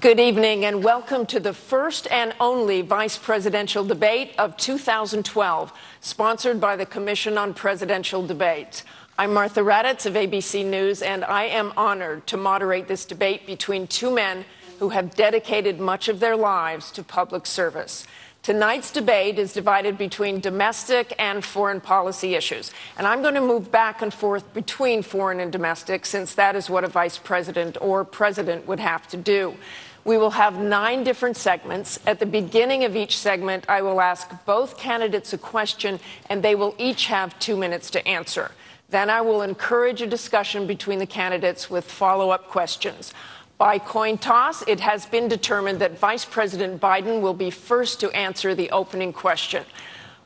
Good evening and welcome to the first and only vice presidential debate of 2012, sponsored by the Commission on Presidential Debates. I'm Martha Raddatz of ABC News, and I am honored to moderate this debate between two men who have dedicated much of their lives to public service. Tonight's debate is divided between domestic and foreign policy issues, and I'm going to move back and forth between foreign and domestic, since that is what a vice president or president would have to do. We will have 9 different segments. At the beginning of each segment, I will ask both candidates a question, and they will each have 2 minutes to answer. Then I will encourage a discussion between the candidates with follow-up questions. By coin toss, it has been determined that Vice President Biden will be first to answer the opening question.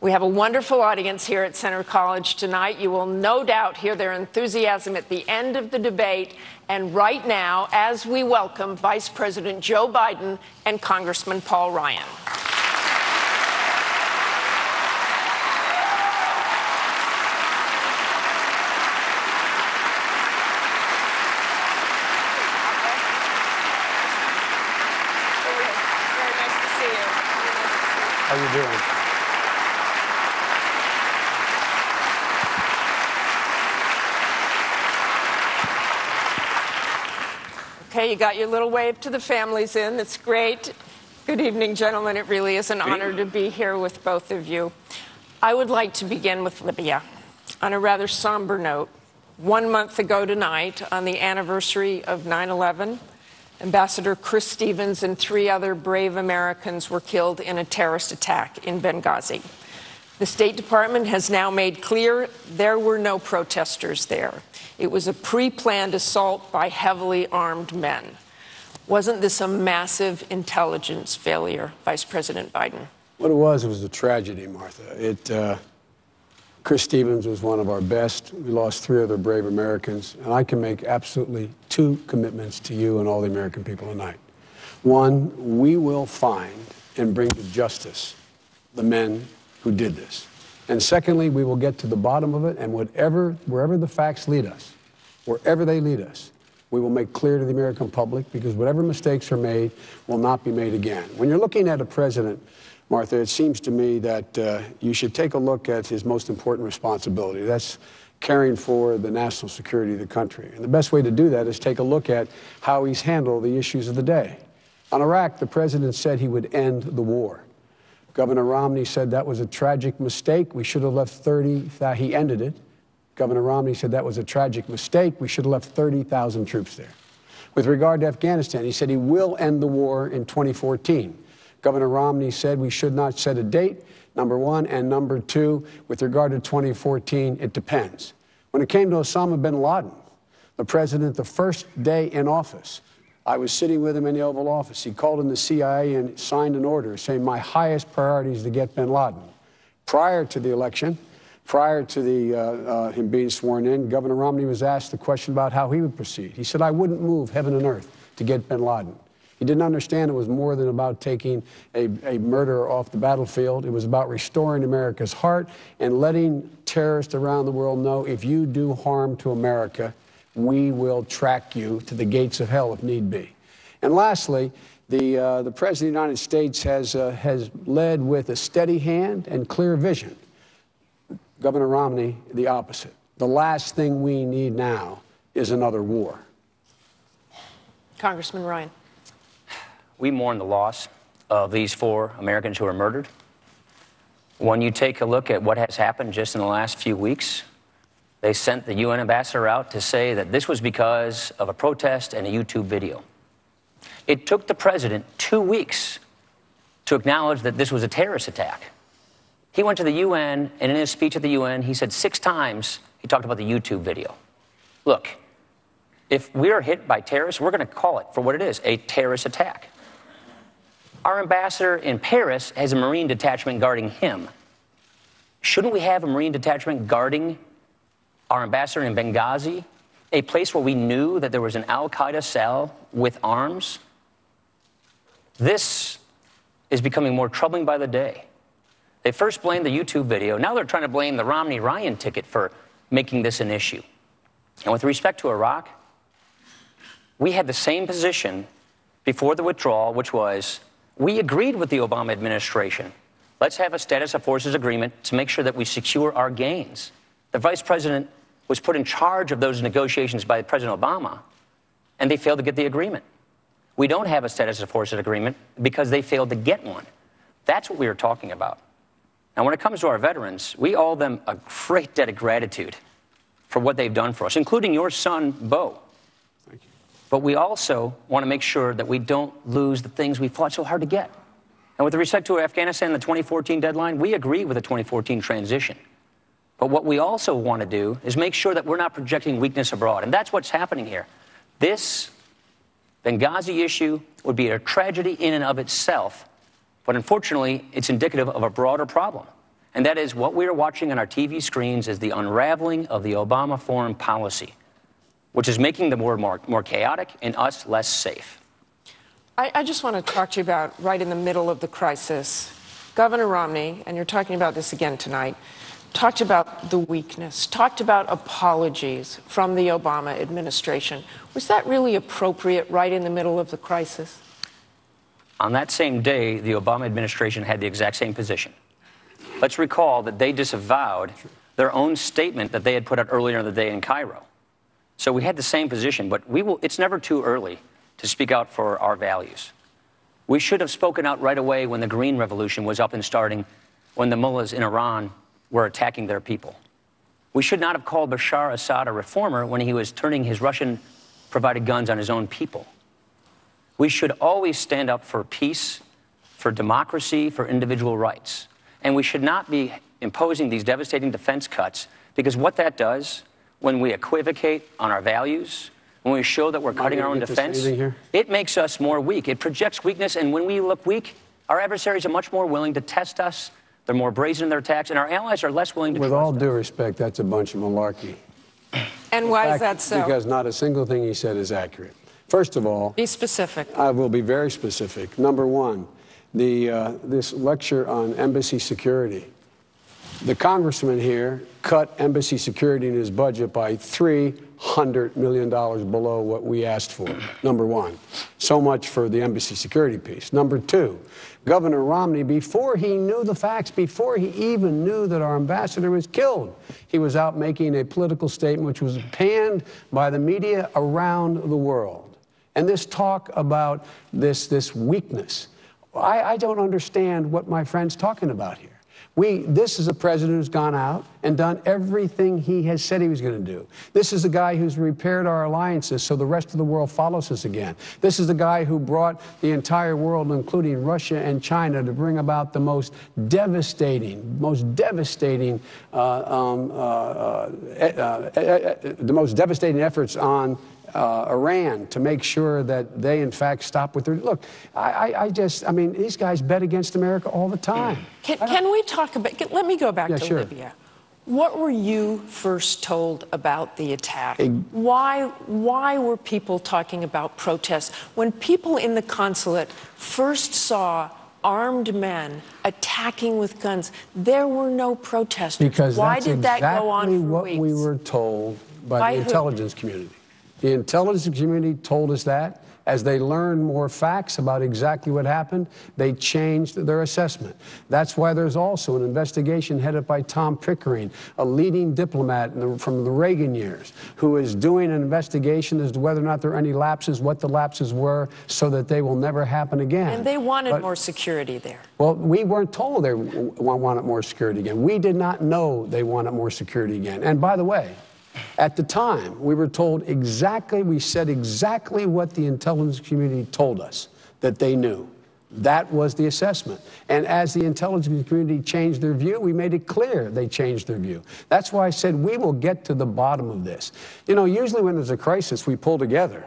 We have a wonderful audience here at Centre College tonight. You will no doubt hear their enthusiasm at the end of the debate. And right now, as we welcome Vice President Joe Biden and Congressman Paul Ryan. Very nice to see you. How you doing? Okay, you got your little wave to the families in. That's great. Good evening, gentlemen. It really is an honor to be here with both of you. I would like to begin with Libya on a rather somber note. 1 month ago tonight, on the anniversary of 9/11, Ambassador Chris Stevens and 3 other brave Americans were killed in a terrorist attack in Benghazi. The State Department has now made clear there were no protesters there. It was a pre-planned assault by heavily armed men. Wasn't this a massive intelligence failure, Vice President Biden? What it was a tragedy, Martha. Chris Stevens was one of our best. We lost 3 other brave Americans. And I can make absolutely 2 commitments to you and all the American people tonight. One, we will find and bring to justice the men who did this. And secondly, we will get to the bottom of it, and wherever the facts lead us, wherever they lead us, we will make clear to the American public, because whatever mistakes are made will not be made again. When you're looking at a president, Martha, it seems to me that you should take a look at his most important responsibility. That's caring for the national security of the country. And the best way to do that is take a look at how he's handled the issues of the day. On Iraq, the president said he would end the war. Governor Romney said that was a tragic mistake. We should have left 30,000. He ended it. Governor Romney said that was a tragic mistake. We should have left 30,000 troops there. With regard to Afghanistan, he said he will end the war in 2014. Governor Romney said we should not set a date, number one, and number 2, with regard to 2014, it depends. When it came to Osama bin Laden, the president, the first day in office, I was sitting with him in the Oval Office. He called in the CIA and signed an order saying my highest priority is to get bin Laden. Prior to the election, prior to him being sworn in, Governor Romney was asked the question about how he would proceed. He said, I wouldn't move heaven and earth to get bin Laden. He didn't understand it was more than about taking a murderer off the battlefield. It was about restoring America's heart and letting terrorists around the world know, if you do harm to America, we will track you to the gates of hell if need be. And lastly, the President of the United States has led with a steady hand and clear vision. Governor Romney, the opposite. The last thing we need now is another war. Congressman Ryan. We mourn the loss of these 4 Americans who were murdered. When you take a look at what has happened just in the last few weeks, they sent the UN ambassador out to say that this was because of a protest and a YouTube video. It took the president 2 weeks to acknowledge that this was a terrorist attack. He went to the UN, and in his speech at the UN, he said 6 times he talked about the YouTube video. Look, if we are hit by terrorists, we're going to call it for what it is, a terrorist attack. Our ambassador in Paris has a Marine detachment guarding him. Shouldn't we have a Marine detachment guarding our ambassador in Benghazi, a place where we knew that there was an al-Qaeda cell with arms? This is becoming more troubling by the day. They first blamed the YouTube video. Now they're trying to blame the Romney-Ryan ticket for making this an issue. And with respect to Iraq, we had the same position before the withdrawal, which was, we agreed with the Obama administration. Let's have a status of forces agreement to make sure that we secure our gains. The vice president was put in charge of those negotiations by President Obama, and they failed to get the agreement. We don't have a status of forces agreement because they failed to get one. That's what we were talking about. Now, when it comes to our veterans, we owe them a great debt of gratitude for what they've done for us, including your son, Bo. Thank you. But we also want to make sure that we don't lose the things we fought so hard to get. And with respect to Afghanistan, the 2014 deadline, we agree with the 2014 transition. But what we also want to do is make sure that we're not projecting weakness abroad. And that's what's happening here. This Benghazi issue would be a tragedy in and of itself. But unfortunately, it's indicative of a broader problem. And that is what we are watching on our TV screens is the unraveling of the Obama foreign policy, which is making the world more chaotic and us less safe. I just want to talk to you about right in the middle of the crisis. Governor Romney, and you're talking about this again tonight, talked about the weakness, talked about apologies from the Obama administration. Was that really appropriate right in the middle of the crisis? On that same day, the Obama administration had the exact same position. Let's recall that they disavowed their own statement that they had put out earlier in the day in Cairo. So we had the same position, but it's never too early to speak out for our values. We should have spoken out right away when the Green Revolution was up and starting, when the mullahs in Iran were attacking their people. We should not have called Bashar Assad a reformer when he was turning his Russian-provided guns on his own people. We should always stand up for peace, for democracy, for individual rights. And we should not be imposing these devastating defense cuts, because what that does, when we equivocate on our values, when we show that we're cutting our own defense, it makes us more weak. It projects weakness, and when we look weak, our adversaries are much more willing to test us. They're more brazen in their attacks, and our allies are less willing to trust us. With all due respect, that's a bunch of malarkey. And why is that so? Because not a single thing he said is accurate. First of all, be specific. I will be very specific. Number one, this lecture on embassy security. The congressman here cut embassy security in his budget by $300 million below what we asked for, number one. So much for the embassy security piece. Number two, Governor Romney, before he knew the facts, before he even knew that our ambassador was killed, he was out making a political statement which was panned by the media around the world. And this talk about this weakness, I don't understand what my friend's talking about here. This is a president who's gone out and done everything he has said he was going to do. This is the guy who's repaired our alliances so the rest of the world follows us again. This is the guy who brought the entire world, including Russia and China, to bring about the most devastating efforts on Iran to make sure that they, in fact, stop with their... Look, I mean, these guys bet against America all the time. Can we talk about... Let me go back to Libya. What were you first told about the attack? Why were people talking about protests? When people in the consulate first saw armed men attacking with guns, there were no protesters. Because why did that go on for what weeks? We were told by the intelligence community. The intelligence community told us that. As they learned more facts about exactly what happened, they changed their assessment. That's why there's also an investigation headed by Tom Pickering, a leading diplomat from the Reagan years, who is doing an investigation as to whether or not there are any lapses, what the lapses were, so that they will never happen again. And they wanted more security there. Well, we weren't told they wanted more security again. We did not know they wanted more security again. And by the way, at the time, we were told we said exactly what the intelligence community told us that they knew. That was the assessment. And as the intelligence community changed their view, we made it clear they changed their view. That's why I said we will get to the bottom of this. You know, usually when there's a crisis, we pull together.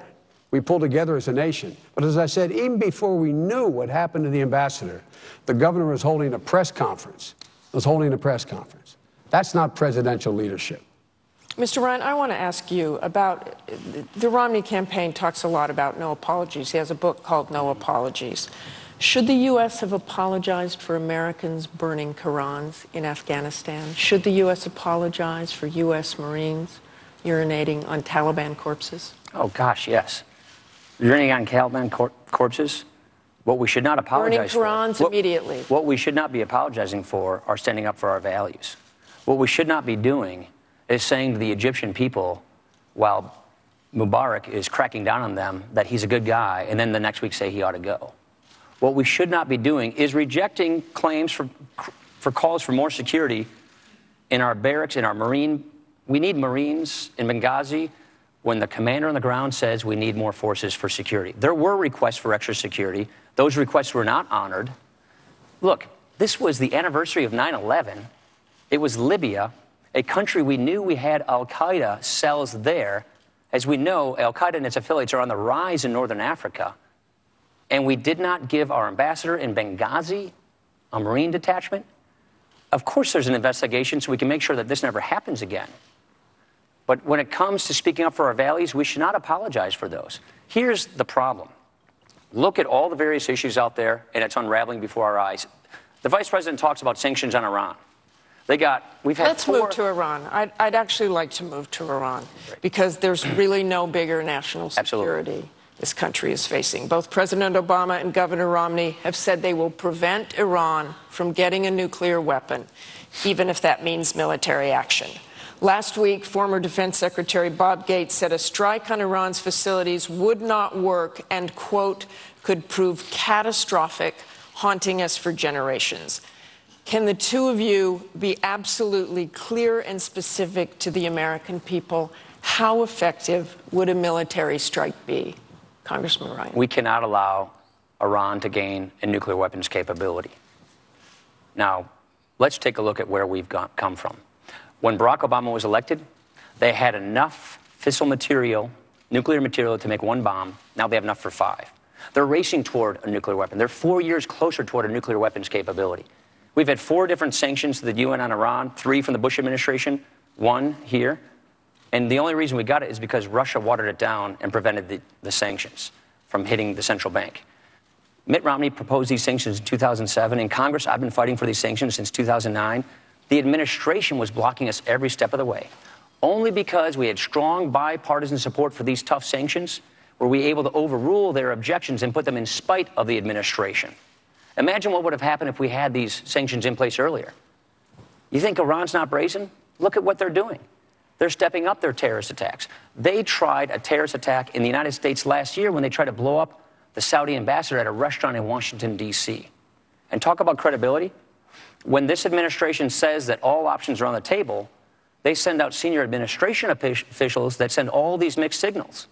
We pull together as a nation. But as I said, even before we knew what happened to the ambassador, the governor was holding a press conference. That's not presidential leadership. Mr. Ryan, I want to ask you about the Romney campaign talks a lot about no apologies. He has a book called No Apologies. Should the U.S. have apologized for Americans burning Qurans in Afghanistan? Should the U.S. apologize for U.S. Marines urinating on Taliban corpses? Oh, gosh, yes. Urinating on Taliban corpses. What we should not apologize for. Burning Qurans immediately. What we should not be apologizing for are standing up for our values. What we should not be doing is saying to the Egyptian people, while Mubarak is cracking down on them, that he's a good guy, and then the next week say he ought to go. What we should not be doing is rejecting claims for calls for more security in our barracks, in our Marine. We need Marines in Benghazi when the commander on the ground says we need more forces for security. There were requests for extra security. Those requests were not honored. Look, this was the anniversary of 9/11. It was Libya, a country we knew we had al-Qaeda cells there. As we know, al-Qaeda and its affiliates are on the rise in northern Africa. And we did not give our ambassador in Benghazi a Marine detachment. Of course there's an investigation so we can make sure that this never happens again. But when it comes to speaking up for our values, we should not apologize for those. Here's the problem. Look at all the various issues out there, and it's unraveling before our eyes. The vice president talks about sanctions on Iran. Let's move to Iran. I'd actually like to move to Iran because there's really no bigger national security this country is facing. Both President Obama and Governor Romney have said they will prevent Iran from getting a nuclear weapon, even if that means military action. Last week, former Defense Secretary Bob Gates said a strike on Iran's facilities would not work and, quote, could prove catastrophic, haunting us for generations. Can the two of you be absolutely clear and specific to the American people? How effective would a military strike be? Congressman Ryan. We cannot allow Iran to gain a nuclear weapons capability. Now, let's take a look at where we've come from. When Barack Obama was elected, they had enough fissile material, nuclear material, to make one bomb. Now they have enough for 5. They're racing toward a nuclear weapon. They're 4 years closer toward a nuclear weapons capability. We've had 4 different sanctions to the UN on Iran, 3 from the Bush administration, 1 here. And the only reason we got it is because Russia watered it down and prevented the sanctions from hitting the central bank. Mitt Romney proposed these sanctions in 2007. In Congress, I've been fighting for these sanctions since 2009. The administration was blocking us every step of the way. Only because we had strong bipartisan support for these tough sanctions were we able to overrule their objections and put them in spite of the administration. Imagine what would have happened if we had these sanctions in place earlier. You think Iran's not brazen? Look at what they're doing. They're stepping up their terrorist attacks. They tried a terrorist attack in the United States last year when they tried to blow up the Saudi ambassador at a restaurant in Washington, D.C. And talk about credibility. When this administration says that all options are on the table, they send out senior administration officials that send all these mixed signals.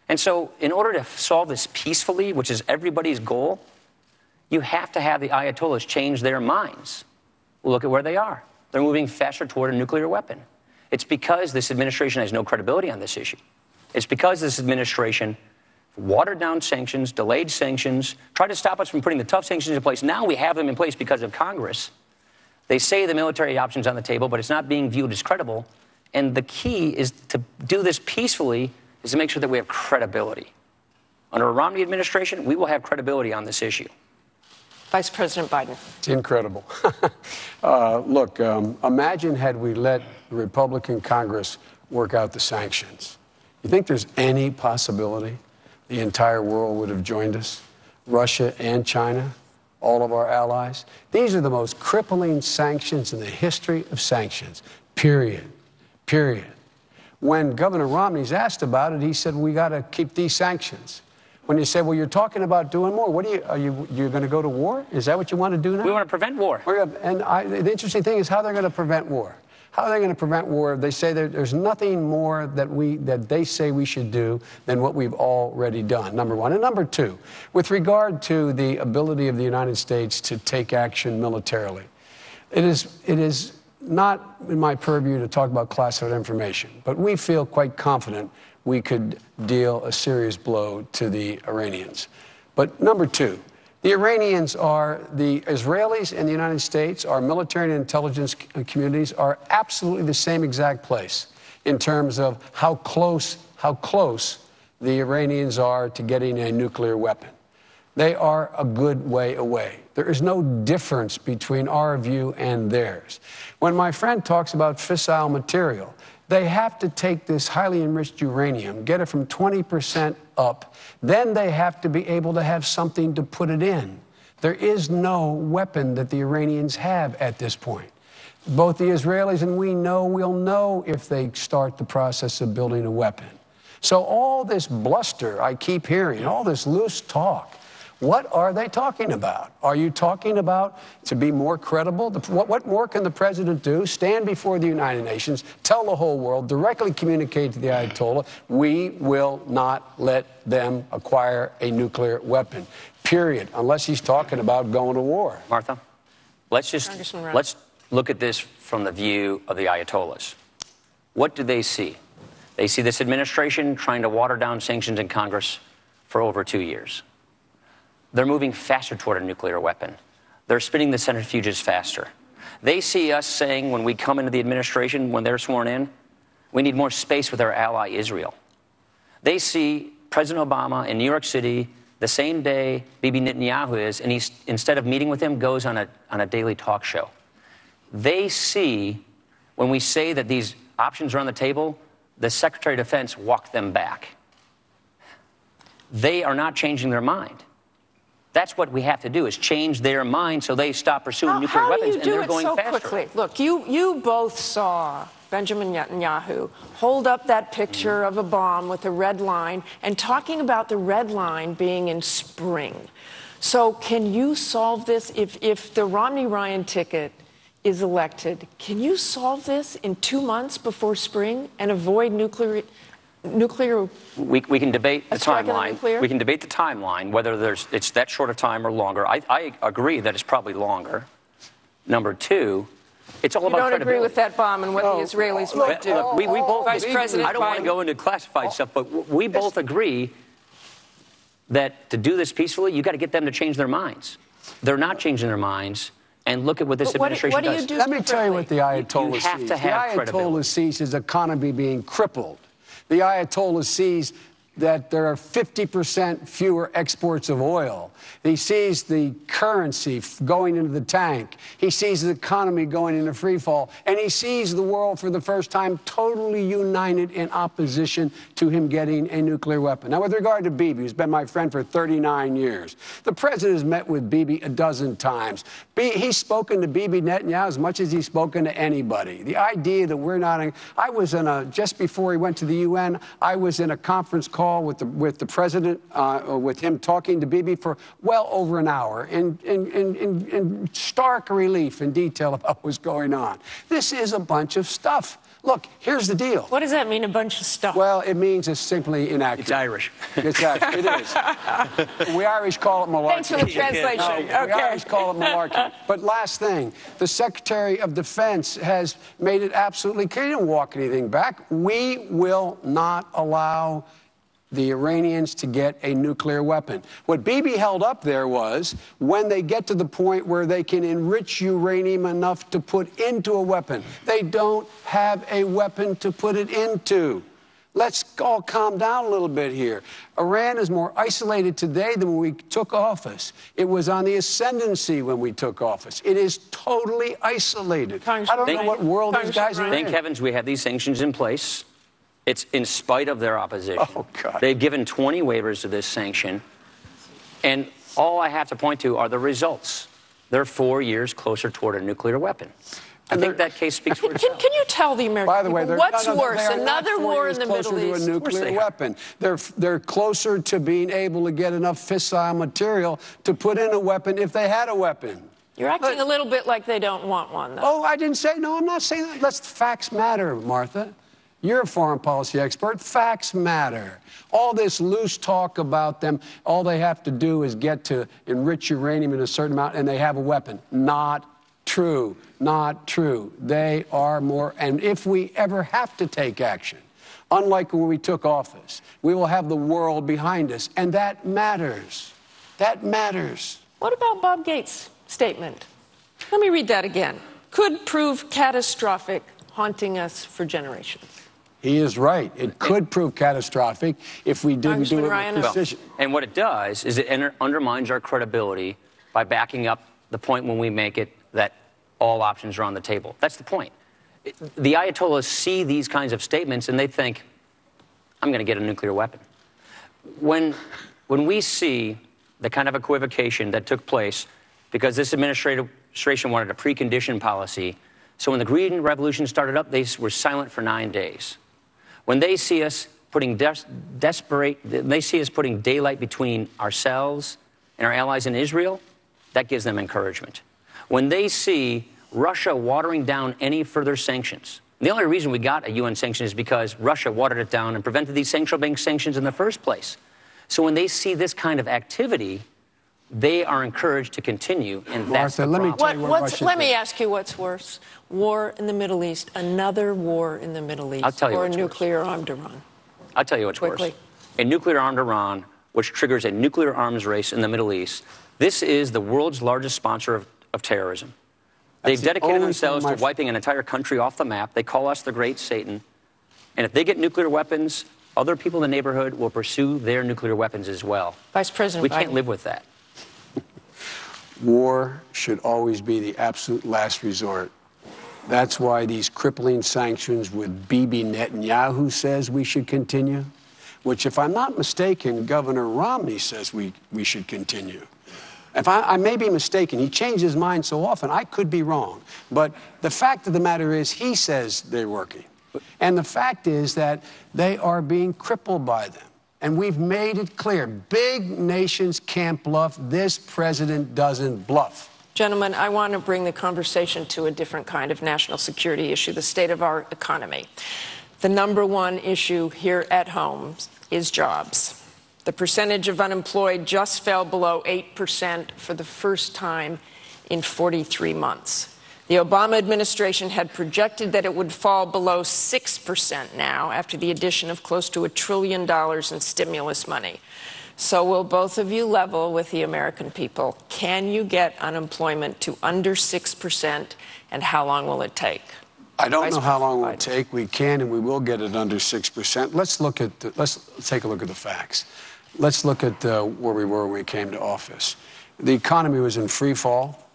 And so in order to solve this peacefully, which is everybody's goal, you have to have the Ayatollahs change their minds. Look at where they are. They're moving faster toward a nuclear weapon. It's because this administration has no credibility on this issue. It's because this administration watered down sanctions, delayed sanctions, tried to stop us from putting the tough sanctions in place. Now we have them in place because of Congress. They say the military option's on the table, but it's not being viewed as credible. And the key is to do this peacefully, is to make sure that we have credibility. Under a Romney administration, we will have credibility on this issue. Vice President Biden. It's incredible. Look, imagine had we let the Republican Congress work out the sanctions. You think there's any possibility the entire world would have joined us? Russia and China, all of our allies. These are the most crippling sanctions in the history of sanctions, period. Period. When Governor Romney's asked about it, he said, we got to keep these sanctions. When you say, well, you're talking about doing more, what you're going to go to war? Is that what you want to do now? We want to prevent war. The interesting thing is how they're going to prevent war. How are they going to prevent war? They say there's nothing more that they say we should do than what we've already done, number one. And number two, with regard to the ability of the United States to take action militarily, it is not in my purview to talk about classified information, but we feel quite confident we could deal a serious blow to the Iranians. But number two, the Iranians are, the Israelis and the United States, our military and intelligence communities are absolutely the same exact place in terms of how close the Iranians are to getting a nuclear weapon. They are a good way away. There is no difference between our view and theirs. When my friend talks about fissile material, They have to take this highly enriched uranium, get it from 20% up. Then they have to be able to have something to put it in. There is no weapon that the Iranians have at this point. Both the Israelis and we know will know if they start the process of building a weapon. So all this bluster I keep hearing, all this loose talk, what are they talking about? Are you talking about to be more credible? What more can the president do? Stand before the United Nations, tell the whole world, directly communicate to the Ayatollah, we will not let them acquire a nuclear weapon, period, unless he's talking about going to war. Martha, let's look at this from the view of the Ayatollahs. What do they see? They see this administration trying to water down sanctions in Congress for over 2 years. They're moving faster toward a nuclear weapon. They're spinning the centrifuges faster. They see us saying when we come into the administration, when they're sworn in, we need more space with our ally Israel. They see President Obama in New York City the same day Bibi Netanyahu is, and he's, instead of meeting with him, goes on a daily talk show. They see when we say that these options are on the table, the Secretary of Defense walked them back. They are not changing their mind. That's what we have to do, is change their mind so they stop pursuing nuclear weapons, and they're going faster. Quickly? Look, you both saw Benjamin Netanyahu hold up that picture of a bomb with a red line and talking about the red line being in spring. So can you solve this if the Romney-Ryan ticket is elected? Can you solve this in 2 months before spring and avoid nuclear? We can debate the timeline. We can debate the timeline, whether it's that short of time or longer. I agree that it's probably longer. Number two, it's all about credibility. You don't agree with that bomb and what the Israelis might do. Look, we both, Vice President I don't want to go into classified stuff, but we both agree that to do this peacefully, you got to get them to change their minds. They're not changing their minds. And look at what this administration does. Let me tell you what the Ayatollah sees. You have to have credibility. The Ayatollah sees his economy being crippled. The Ayatollah sees that there are 50% fewer exports of oil. He sees the currency going into the tank. He sees the economy going into free fall. And he sees the world for the first time totally united in opposition to him getting a nuclear weapon. Now, with regard to Bibi, who's been my friend for 39 years, the president has met with Bibi a dozen times. He's spoken to Bibi Netanyahu as much as he's spoken to anybody. The idea that we're not... I was just before he went to the UN, I was in a conference call with the president, with him talking to Bibi for well over an hour in stark relief and detail about what was going on. This is a bunch of stuff. Look, here's the deal. What does that mean, a bunch of stuff? Well, it means it's simply inaccurate. It's Irish. It's Irish. It is. We Irish call it malarkey. Thanks for the translation. No, we Irish call it malarkey. But last thing, the Secretary of Defense has made it absolutely clear. He didn't walk anything back. We will not allow the Iranians to get a nuclear weapon. What Bibi held up there was when they get to the point where they can enrich uranium enough to put into a weapon. They don't have a weapon to put it into. Let's all calm down a little bit here. Iran is more isolated today than when we took office. It was on the ascendancy when we took office. It is totally isolated. I don't know what world these guys are in. Thank heavens we have these sanctions in place. It's in spite of their opposition. Oh, God. They've given 20 waivers to this sanction. And all I have to point to are the results. They're 4 years closer toward a nuclear weapon. I think that case speaks for itself. Can you tell the American By the way, people what's worse, another war in the Middle East? To a nuclear weapon. They're closer to being able to get enough fissile material to put in a weapon if they had a weapon. You're acting a little bit like they don't want one, though. Oh, I didn't say, no, I'm not saying that. Facts matter, Martha. You're a foreign policy expert. Facts matter. All this loose talk about them, all they have to do is get to enrich uranium in a certain amount and they have a weapon. Not true. Not true. They are more. And if we ever have to take action, unlike when we took office, we will have the world behind us. And that matters. That matters. What about Bob Gates' statement? Let me read that again. Could prove catastrophic, haunting us for generations. He is right. It could prove catastrophic if we didn't do it with precision. And what it does is it undermines our credibility by backing up the point when we make it that all options are on the table. That's the point. The Ayatollahs see these kinds of statements and they think, I'm going to get a nuclear weapon. When we see the kind of equivocation that took place because this administration wanted a precondition policy, so when the Green Revolution started up, they were silent for 9 days. When they see us putting they see us putting daylight between ourselves and our allies in Israel, that gives them encouragement. When they see Russia watering down any further sanctions, the only reason we got a UN sanction is because Russia watered it down and prevented these central bank sanctions in the first place. So when they see this kind of activity, they are encouraged to continue, and that's the problem. Let me ask you what's worse. War in the Middle East, another war in the Middle East, I'll tell you or a what's nuclear-armed Iran? I'll tell you what's worse. A nuclear-armed Iran, which triggers a nuclear arms race in the Middle East. This is the world's largest sponsor of terrorism. They've dedicated themselves to wiping an entire country off the map. They call us the Great Satan. And if they get nuclear weapons, other people in the neighborhood will pursue their nuclear weapons as well. Vice President Biden. We can't live with that. War should always be the absolute last resort. That's why these crippling sanctions with Bibi Netanyahu says we should continue, which, if I'm not mistaken, Governor Romney says we should continue. If I may be mistaken, he changed his mind so often, I could be wrong. But the fact of the matter is, he says they're working. And the fact is that they are being crippled by them. And we've made it clear, big nations can't bluff. This president doesn't bluff. Gentlemen, I want to bring the conversation to a different kind of national security issue, the state of our economy. The number one issue here at home is jobs. The percentage of unemployed just fell below 8% for the first time in 43 months. The Obama administration had projected that it would fall below 6% now after the addition of close to $1 trillion in stimulus money. So will both of you level with the American people? Can you get unemployment to under 6%, and how long will it take? I don't know how long it will take. We can and we will get it under 6%. Let's take a look at the facts. Let's look at where we were when we came to office. The economy was in free fall.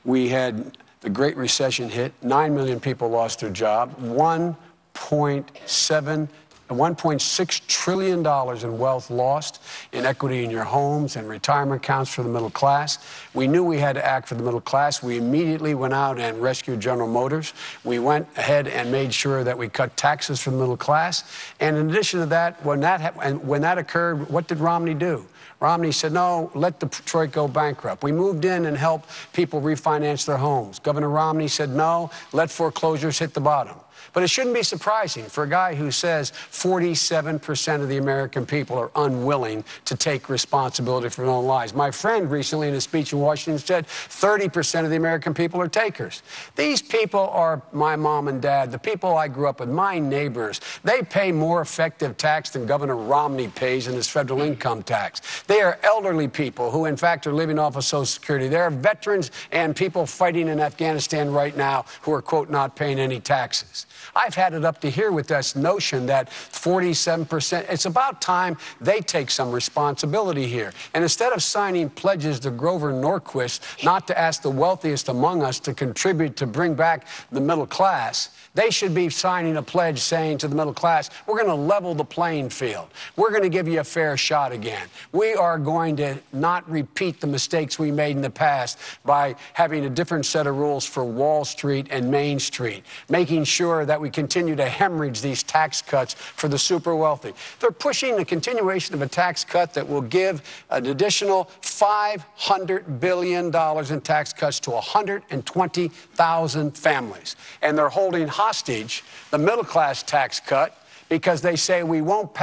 We had the Great Recession hit. 9 million people lost their job. $1.6 trillion in wealth lost, in equity in your homes and retirement accounts for the middle class. We knew we had to act for the middle class. We immediately went out and rescued General Motors. We went ahead and made sure that we cut taxes for the middle class. And in addition to that, when that occurred, what did Romney do? Romney said, no, let Detroit go bankrupt. We moved in and helped people refinance their homes. Governor Romney said, no, let foreclosures hit the bottom. But it shouldn't be surprising for a guy who says 47% of the American people are unwilling to take responsibility for their own lives. My friend recently in a speech in Washington said 30% of the American people are takers. These people are my mom and dad, the people I grew up with, my neighbors. They pay more effective tax than Governor Romney pays in his federal income tax. They are elderly people who, in fact, are living off of Social Security. There are veterans and people fighting in Afghanistan right now who are, quote, not paying any taxes. I've had it up to here with this notion that 47%, it's about time they take some responsibility here. And instead of signing pledges to Grover Norquist not to ask the wealthiest among us to contribute to bring back the middle class, they should be signing a pledge saying to the middle class, we're going to level the playing field. We're going to give you a fair shot again. We are going to not repeat the mistakes we made in the past by having a different set of rules for Wall Street and Main Street, making sure that we continue to hemorrhage these tax cuts for the super wealthy. They're pushing the continuation of a tax cut that will give an additional $500 billion in tax cuts to 120,000 families. And they're holding hostage the middle class tax cut because they say we won't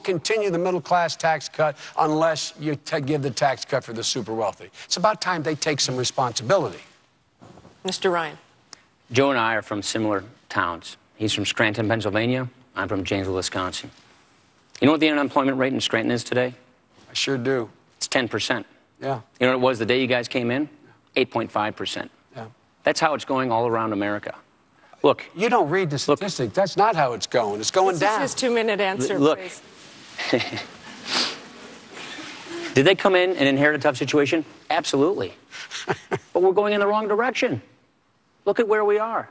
continue the middle class tax cut unless you give the tax cut for the super wealthy. It's about time they take some responsibility. Mr. Ryan. Joe and I are from similar towns. He's from Scranton, Pennsylvania. I'm from Janesville, Wisconsin. You know what the unemployment rate in Scranton is today? I sure do. It's 10%. Yeah. You know what it was the day you guys came in? 8.5%. Yeah. That's how it's going all around America. Look. You don't read the statistic. That's not how it's going. It's going down. This is his 2-minute answer, look. Please. Did they come in and inherit a tough situation? Absolutely. But we're going in the wrong direction. Look at where we are.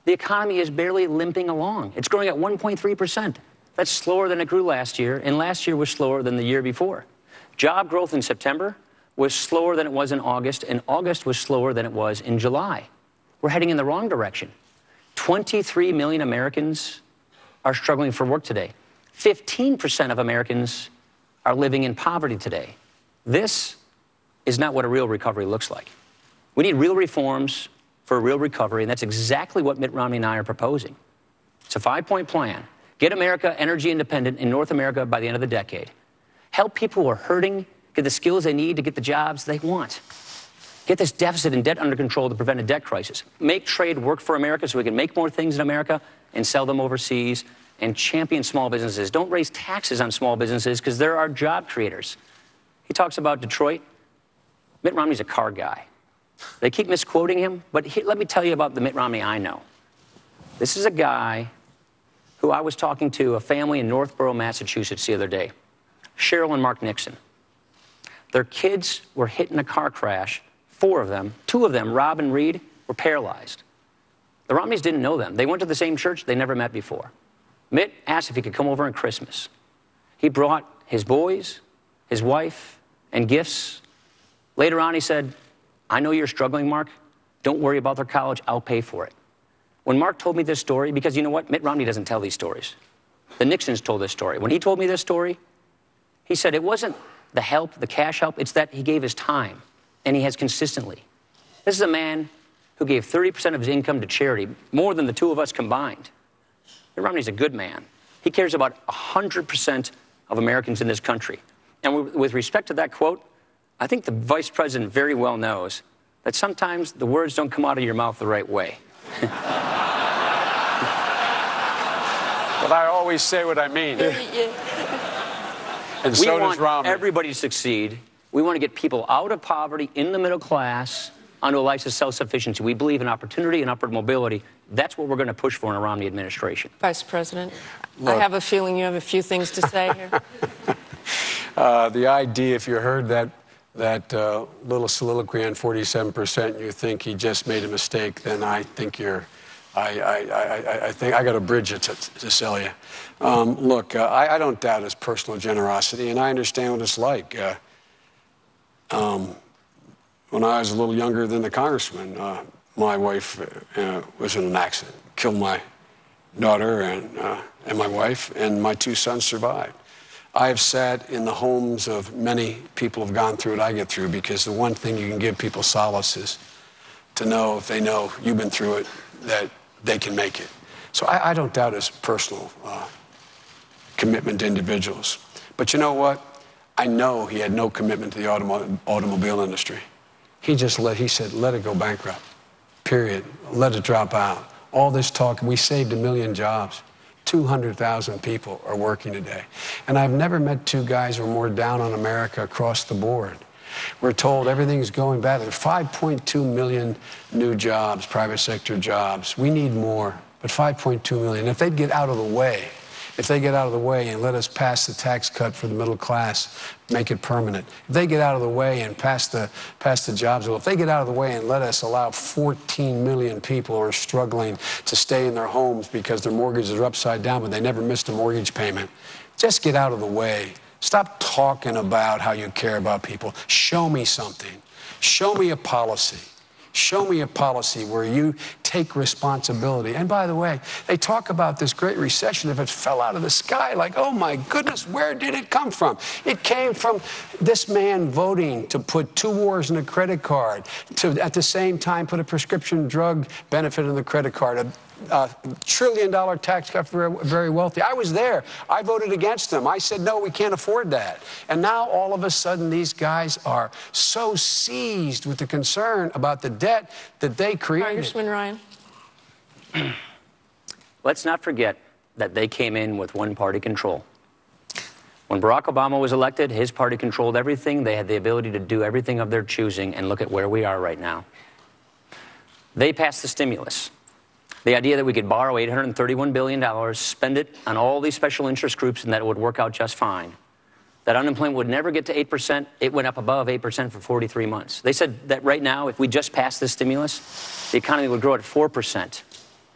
The economy is barely limping along. It's growing at 1.3%. That's slower than it grew last year, and last year was slower than the year before. Job growth in September was slower than it was in August, and August was slower than it was in July. We're heading in the wrong direction. 23 million Americans are struggling for work today. 15% of Americans are living in poverty today. This is not what a real recovery looks like. We need real reforms for a real recovery, and that's exactly what Mitt Romney and I are proposing. It's a 5-point plan. Get America energy independent in North America by the end of the decade. Help people who are hurting get the skills they need to get the jobs they want. Get this deficit and debt under control to prevent a debt crisis. Make trade work for America so we can make more things in America and sell them overseas, and champion small businesses. Don't raise taxes on small businesses because they're our job creators. He talks about Detroit. Mitt Romney's a car guy. They keep misquoting him, but let me tell you about the Mitt Romney I know. This is a guy who I was talking to, a family in Northborough, Massachusetts the other day, Cheryl and Mark Nixon. Their kids were hit in a car crash, 4 of them. 2 of them, Rob and Reed, were paralyzed. The Romneys didn't know them. They went to the same church they never met before. Mitt asked if he could come over on Christmas. He brought his boys, his wife, and gifts. Later on, he said, I know you're struggling, Mark. Don't worry about their college. I'll pay for it. When Mark told me this story, because you know what? Mitt Romney doesn't tell these stories. The Nixons told this story. When he told me this story, he said it wasn't the help, the cash help, it's that he gave his time, and he has consistently. This is a man who gave 30% of his income to charity, more than the 2 of us combined. Mitt Romney's a good man. He cares about 100% of Americans in this country. And with respect to that quote, I think the vice president very well knows that sometimes the words don't come out of your mouth the right way. But I always say what I mean. And so does Romney. We want everybody to succeed. We want to get people out of poverty, in the middle class, onto a life of self-sufficiency. We believe in opportunity and upward mobility. That's what we're going to push for in a Romney administration. Vice President, Look, I have a feeling you have a few things to say here. The idea, if you heard that little soliloquy on 47%, you think he just made a mistake, then I think I think I got a bridge to sell you. Look, I don't doubt his personal generosity, and I understand what it's like. When I was a little younger than the congressman, my wife was in an accident, killed my daughter and my wife, and my 2 sons survived. I have sat in the homes of many people who have gone through what I get through, because the one thing you can give people solace is to know, if they know you've been through it, that they can make it. So I don't doubt his personal commitment to individuals. But you know what? I know he had no commitment to the automobile industry. He said, let it go bankrupt, period. Let it drop out. All this talk, we saved 1 million jobs. 200,000 people are working today. And I've never met 2 guys who are more down on America across the board. We're told everything's going bad. There's 5.2 million new jobs, private sector jobs. We need more, but 5.2 million. If they'd get out of the way, and let us pass the tax cut for the middle class, make it permanent. If they get out of the way and pass the jobs bill, if they get out of the way and let us allow 14 million people who are struggling to stay in their homes because their mortgages are upside down, but they never missed a mortgage payment, just get out of the way. Stop talking about how you care about people. Show me something. Show me a policy. Show me a policy where you take responsibility. And by the way, they talk about this great recession. If it fell out of the sky, like, oh my goodness, where did it come from? It came from this man voting to put 2 wars in a credit card, to at the same time put a prescription drug benefit in the credit card, a $1 trillion tax cut for very wealthy. I was there. I voted against them. I said, no, we can't afford that. And now all of a sudden these guys are so seized with the concern about the debt that they created. Congressman Ryan. Let's not forget that they came in with one-party control. When Barack Obama was elected, his party controlled everything. They had the ability to do everything of their choosing, and look at where we are right now. They passed the stimulus. The idea that we could borrow $831 billion, spend it on all these special interest groups, and that it would work out just fine. That unemployment would never get to 8%. It went up above 8% for 43 months. They said that right now, if we just passed this stimulus, the economy would grow at 4%.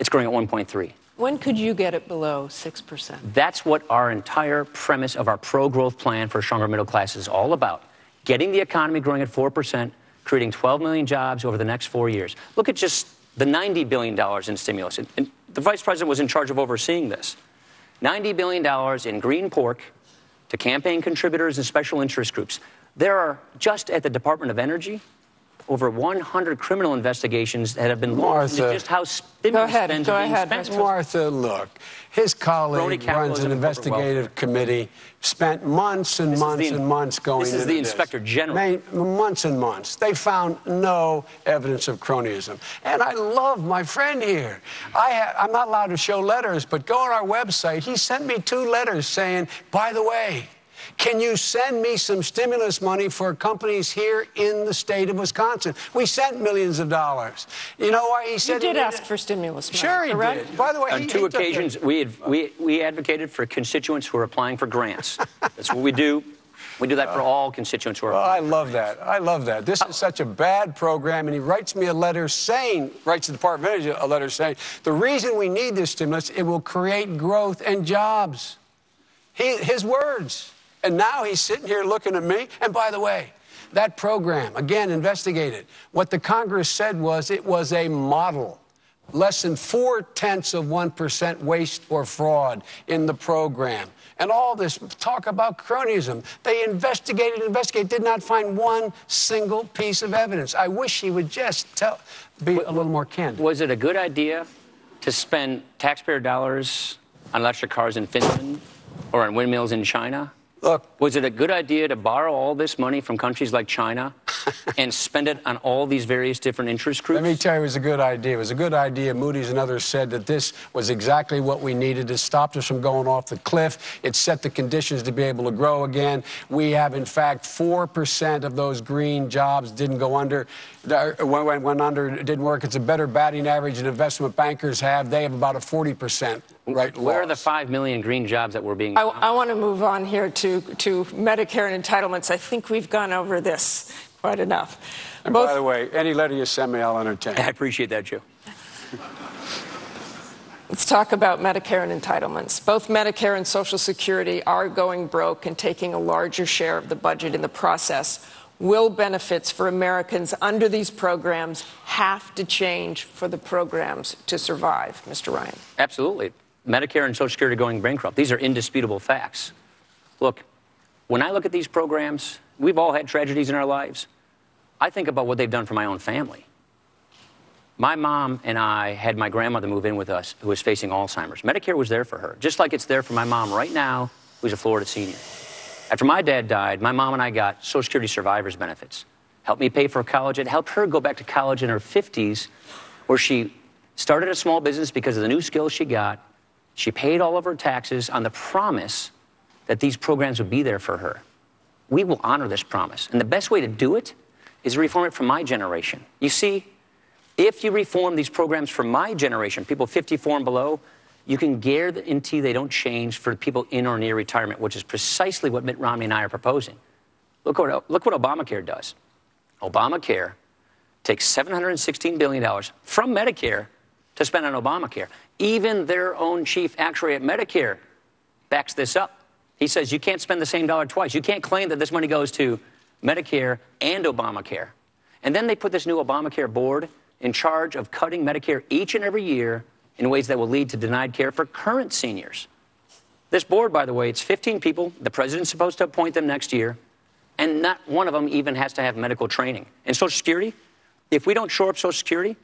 It's growing at 1.3. When could you get it below 6%? That's what our entire premise of our pro-growth plan for a stronger middle class is all about. Getting the economy growing at 4%, creating 12 million jobs over the next 4 years. Look at just the $90 billion in stimulus. And the vice president was in charge of overseeing this. $90 billion in green pork to campaign contributors and special interest groups. There are, just at the Department of Energy, over 100 criminal investigations that have been launched into just how stimulus spends are being spent. Martha, look, his colleague runs an investigative committee, spent months and months and months going into this. This is the Inspector General. Months and months. They found no evidence of cronyism. And I love my friend here. I'm not allowed to show letters, but go on our website. He sent me 2 letters saying, by the way, can you send me some stimulus money for companies here in the state of Wisconsin? We sent millions of dollars. You know why he said he did ask for stimulus money? Sure, he did. By the way, on 2 occasions, we advocated for constituents who are applying for grants. That's what we do. We do that for all constituents who are applying. I love that. I love that. This is such a bad program, and he writes me a letter saying, writes the Department of Energy a letter saying, the reason we need this stimulus, it will create growth and jobs. His words. And now he's sitting here looking at me. And by the way, that program, again, investigated. What the Congress said was it was a model. Less than 0.4% waste or fraud in the program. And all this talk about cronyism. They investigated, did not find one single piece of evidence. I wish he would just be a little more candid. Was it a good idea to spend taxpayer dollars on electric cars in Finland or on windmills in China? Look, was it a good idea to borrow all this money from countries like China and spend it on all these various different interest groups? Let me tell you, it was a good idea. It was a good idea. Moody's and others said that this was exactly what we needed. It stopped us from going off the cliff. It set the conditions to be able to grow again. We have, in fact, 4% of those green jobs didn't go under. Went under, it didn't work. It's a better batting average than investment bankers have. They have about a 40% right loss. Where are the 5 million green jobs that were being... I want to move on here to Medicare and entitlements. I think we've gone over this quite enough. And by the way, any letter you send me, I'll entertain. I appreciate that, Joe. Let's talk about Medicare and entitlements. Both Medicare and Social Security are going broke and taking a larger share of the budget in the process. Will benefits for Americans under these programs have to change for the programs to survive, Mr. Ryan? Absolutely. Medicare and Social Security are going bankrupt. These are indisputable facts. Look, when I look at these programs, we've all had tragedies in our lives. I think about what they've done for my own family. My mom and I had my grandmother move in with us who was facing Alzheimer's. Medicare was there for her, just like it's there for my mom right now, who's a Florida senior. After my dad died, my mom and I got Social Security survivors benefits. Helped me pay for college. It helped her go back to college in her 50s, where she started a small business because of the new skills she got. She paid all of her taxes on the promise that these programs would be there for her. We will honor this promise. And the best way to do it is reform it for my generation. You see, if you reform these programs for my generation, people 54 and below, you can guarantee they don't change for people in or near retirement, which is precisely what Mitt Romney and I are proposing. Look what Obamacare does. Obamacare takes $716 billion from Medicare to spend on Obamacare. Even their own chief actuary at Medicare backs this up. He says you can't spend the same dollar twice. You can't claim that this money goes to Medicare and Obamacare. And then they put this new Obamacare board in charge of cutting Medicare each and every year in ways that will lead to denied care for current seniors. This board, by the way, it's 15 people. The president's supposed to appoint them next year. And not one of them even has to have medical training. And Social Security, if we don't shore up Social Security,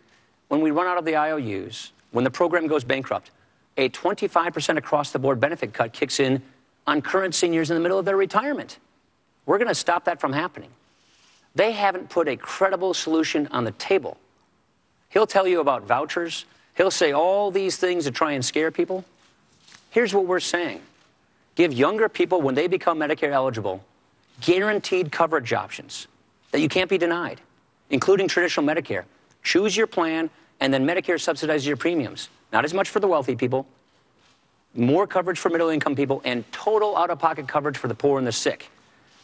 when we run out of the IOUs, when the program goes bankrupt, a 25% across-the-board benefit cut kicks in on current seniors in the middle of their retirement. We're going to stop that from happening. They haven't put a credible solution on the table. He'll tell you about vouchers. He'll say all these things to try and scare people. Here's what we're saying. Give younger people, when they become Medicare eligible, guaranteed coverage options that you can't be denied, including traditional Medicare. Choose your plan, and then Medicare subsidizes your premiums. Not as much for the wealthy people, more coverage for middle-income people, and total out-of-pocket coverage for the poor and the sick.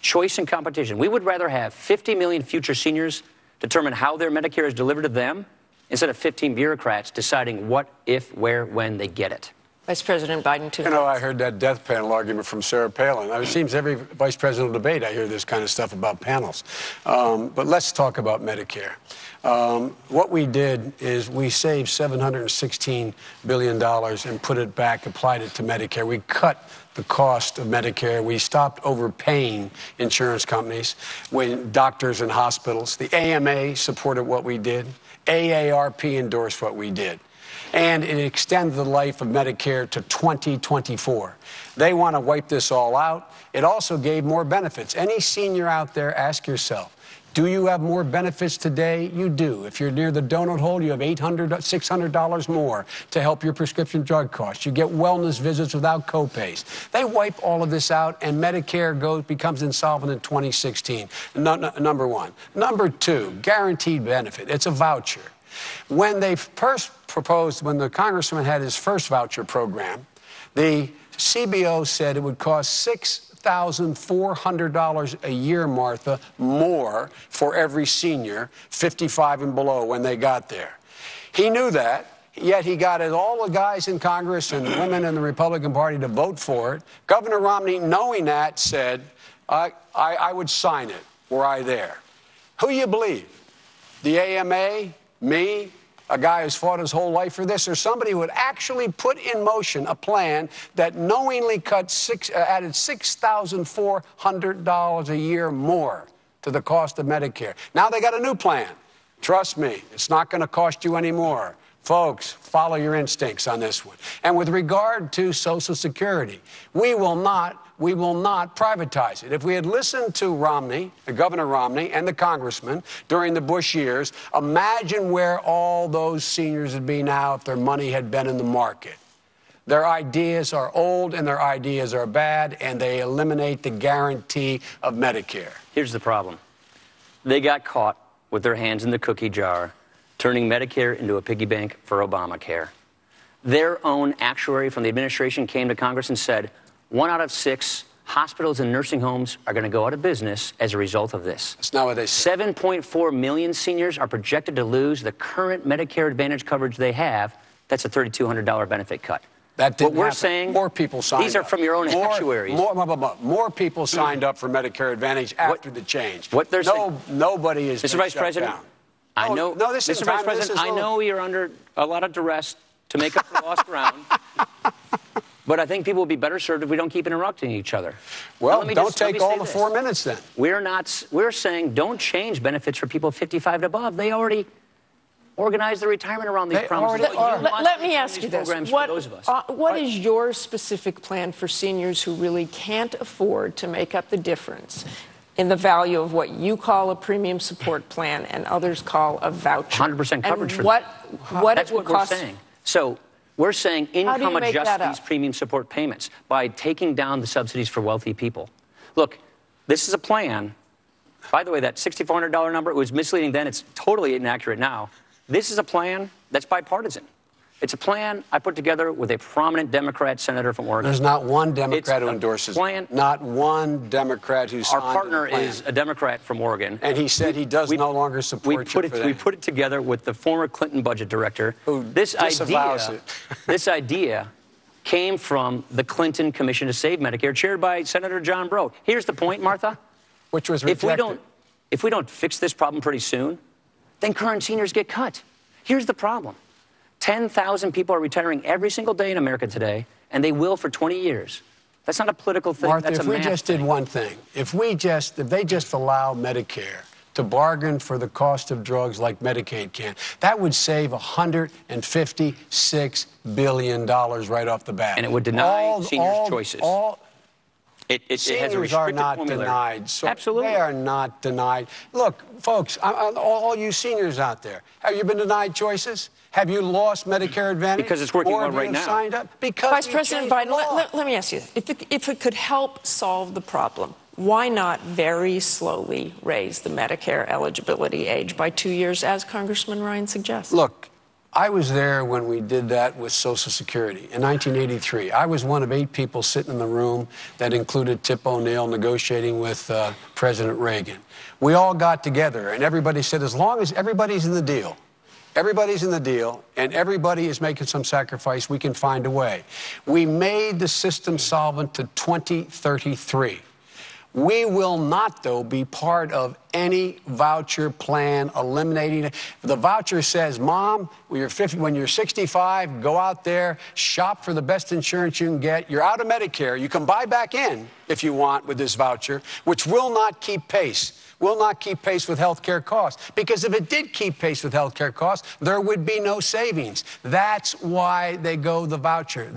Choice and competition. We would rather have 50 million future seniors determine how their Medicare is delivered to them instead of 15 bureaucrats deciding what, if, where, when they get it. Vice President Biden, 2 minutes. You know, I heard that death panel argument from Sarah Palin. It seems every vice presidential debate I hear this kind of stuff about panels. But let's talk about Medicare. What we did is we saved $716 billion and put it back, applied it to Medicare. We cut the cost of Medicare. We stopped overpaying insurance companies, when doctors and hospitals. The AMA supported what we did. AARP endorsed what we did. And it extended the life of Medicare to 2024. They want to wipe this all out. It also gave more benefits. Any senior out there, ask yourself, do you have more benefits today? You do. If you're near the donut hole, you have $800, $600 more to help your prescription drug costs. You get wellness visits without copays. They wipe all of this out, and Medicare becomes insolvent in 2016. Number one. Number two, guaranteed benefit. It's a voucher. When they first proposed, when the congressman had his first voucher program, the CBO said it would cost $6,400 a year, Martha, more for every senior 55 and below when they got there. He knew that, yet he got all the guys in Congress and women in the Republican Party to vote for it. Governor Romney, knowing that, said, I would sign it were I there. Who you believe? The AMA? Me, a guy who's fought his whole life for this, or somebody who would actually put in motion a plan that knowingly added $6,400 a year more to the cost of Medicare. Now they got a new plan. Trust me, it's not going to cost you any more. Folks, follow your instincts on this one. And with regard to Social Security, we will not privatize it. If we had listened to Romney, Governor Romney, and the congressman during the Bush years, imagine where all those seniors would be now if their money had been in the market. Their ideas are old and their ideas are bad, and they eliminate the guarantee of Medicare. Here's the problem. They got caught with their hands in the cookie jar, turning Medicare into a piggy bank for Obamacare. Their own actuary from the administration came to Congress and said, 1 out of 6 hospitals and nursing homes are going to go out of business as a result of this. That's not what they said. 7.4 million seniors are projected to lose the current Medicare Advantage coverage they have. That's a $3,200 benefit cut. That didn't what we're happen. saying, more people signed these are up. from your own actuaries. More people signed up for Medicare Advantage after the change. What they're saying, nobody is. Mr. Vice President, down. I know, no, this Mr. Vice President, I know you're under a lot of duress to make up for lost ground. But I think people will be better served if we don't keep interrupting each other. Well, don't take all the 4 minutes then. We're saying don't change benefits for people 55 and above. They already organized their retirement around these promises. Let me ask you this. What is your specific plan for seniors who really can't afford to make up the difference in the value of what you call a premium support plan and others call a voucher? 100% coverage for them. That's what we're saying. So we're saying income adjust these premium support payments by taking down the subsidies for wealthy people. Look, this is a plan. By the way, that $6,400 number, it was misleading then. It's totally inaccurate now. This is a plan that's bipartisan. It's a plan I put together with a prominent Democrat senator from Oregon. There's not one Democrat who endorses it. Not one Democrat who signed Our partner is a Democrat from Oregon. And he said he does no longer support you for that. We put it together with the former Clinton budget director. Who this idea came from the Clinton Commission to Save Medicare, chaired by Senator John Breaux. Here's the point, Martha. Which was rejected. If we don't fix this problem pretty soon, then current seniors get cut. Here's the problem. 10,000 people are retiring every single day in America today, and they will for 20 years. That's not a political thing. Martha, that's if we just did one thing, if they just allow Medicare to bargain for the cost of drugs like Medicaid can, that would save $156 billion right off the bat. And it would deny seniors choices. It has a seniors are not denied. So absolutely. They are not denied. Look, folks, all you seniors out there, have you been denied choices? Have you lost Medicare Advantage? Because it's working well right now. Signed up? Because Vice President Biden, let me ask you, if it could help solve the problem, why not very slowly raise the Medicare eligibility age by 2 years, as Congressman Ryan suggests? Look, I was there when we did that with Social Security in 1983. I was one of 8 people sitting in the room that included Tip O'Neill negotiating with President Reagan. We all got together, and everybody said, as long as everybody's in the deal, Everybody's in the deal, and everybody is making some sacrifice. We can find a way. We made the system solvent to 2033. We will not, though, be part of any voucher plan eliminating it. The voucher says, Mom, when you're 65, go out there, shop for the best insurance you can get. You're out of Medicare. You can buy back in if you want with this voucher, which will not keep pace. Will not keep pace with health care costs. Because if it did keep pace with health care costs, there would be no savings. That's why they go the voucher.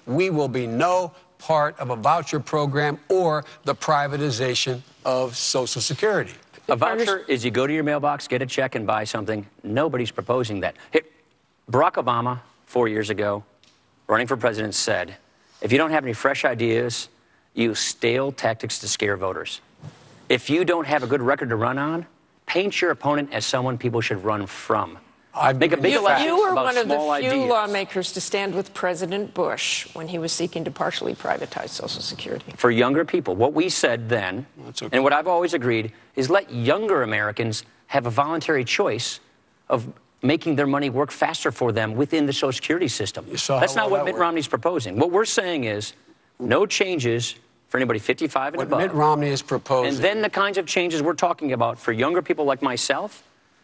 We will be no part of a voucher program or the privatization of Social Security. A voucher is you go to your mailbox, get a check, and buy something. Nobody's proposing that. Barack Obama, 4 years ago, running for president, said, if you don't have any fresh ideas, use stale tactics to scare voters. If you don't have a good record to run on, paint your opponent as someone people should run from. Make a big election You were about one of the small few ideas. lawmakers to stand with President Bush when he was seeking to partially privatize Social Security. For younger people, what we said then, and what I've always agreed, is let younger Americans have a voluntary choice of making their money work faster for them within the Social Security system. That's not what Mitt Romney's proposing. What we're saying is no changes for anybody 55 and above. What Mitt Romney is proposing. And then the kinds of changes we're talking about for younger people like myself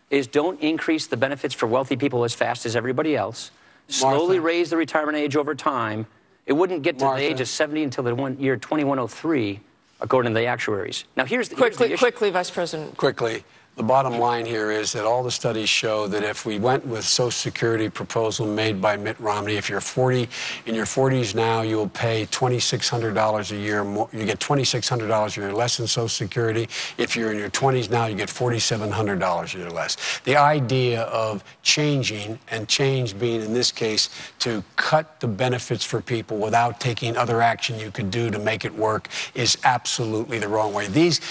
is don't increase the benefits for wealthy people as fast as everybody else. Slowly raise the retirement age over time. It wouldn't get to the age of 70 until the year 2103, according to the actuaries. Now, here's the issue. Quickly, Vice President. Quickly. The bottom line here is that all the studies show that if we went with Social Security proposal made by Mitt Romney, if you're 40, in your 40s now, you'll pay $2,600 a year more. You get $2,600 a year less than Social Security. If you're in your 20s now, you get $4,700 a year less. The idea of changing, and change being in this case to cut the benefits for people without taking other action you could do to make it work, is absolutely the wrong way. These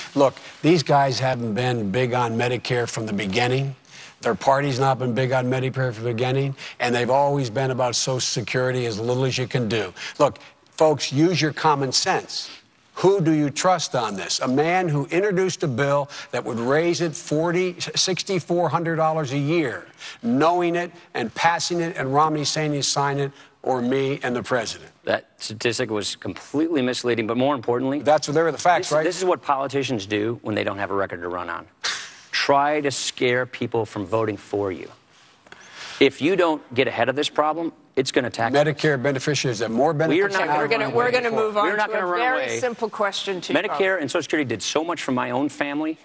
guys haven't been big on Medicare from the beginning. Their party's not been big on Medicare from the beginning, and they've always been about Social Security as little as you can do. Look, folks, use your common sense. Who do you trust on this? A man who introduced a bill that would raise it $6,400 a year, knowing it and passing it, and Romney saying he'd sign it, or me and the president? That statistic was completely misleading, but more importantly, they were the facts, right? This is what politicians do when they don't have a record to run on. Try to scare people from voting for you. If you don't get ahead of this problem, it's going to tax Medicare beneficiaries have more benefits. We're going to move on to a very simple question to you. Medicare and Social Security did so much for my own family.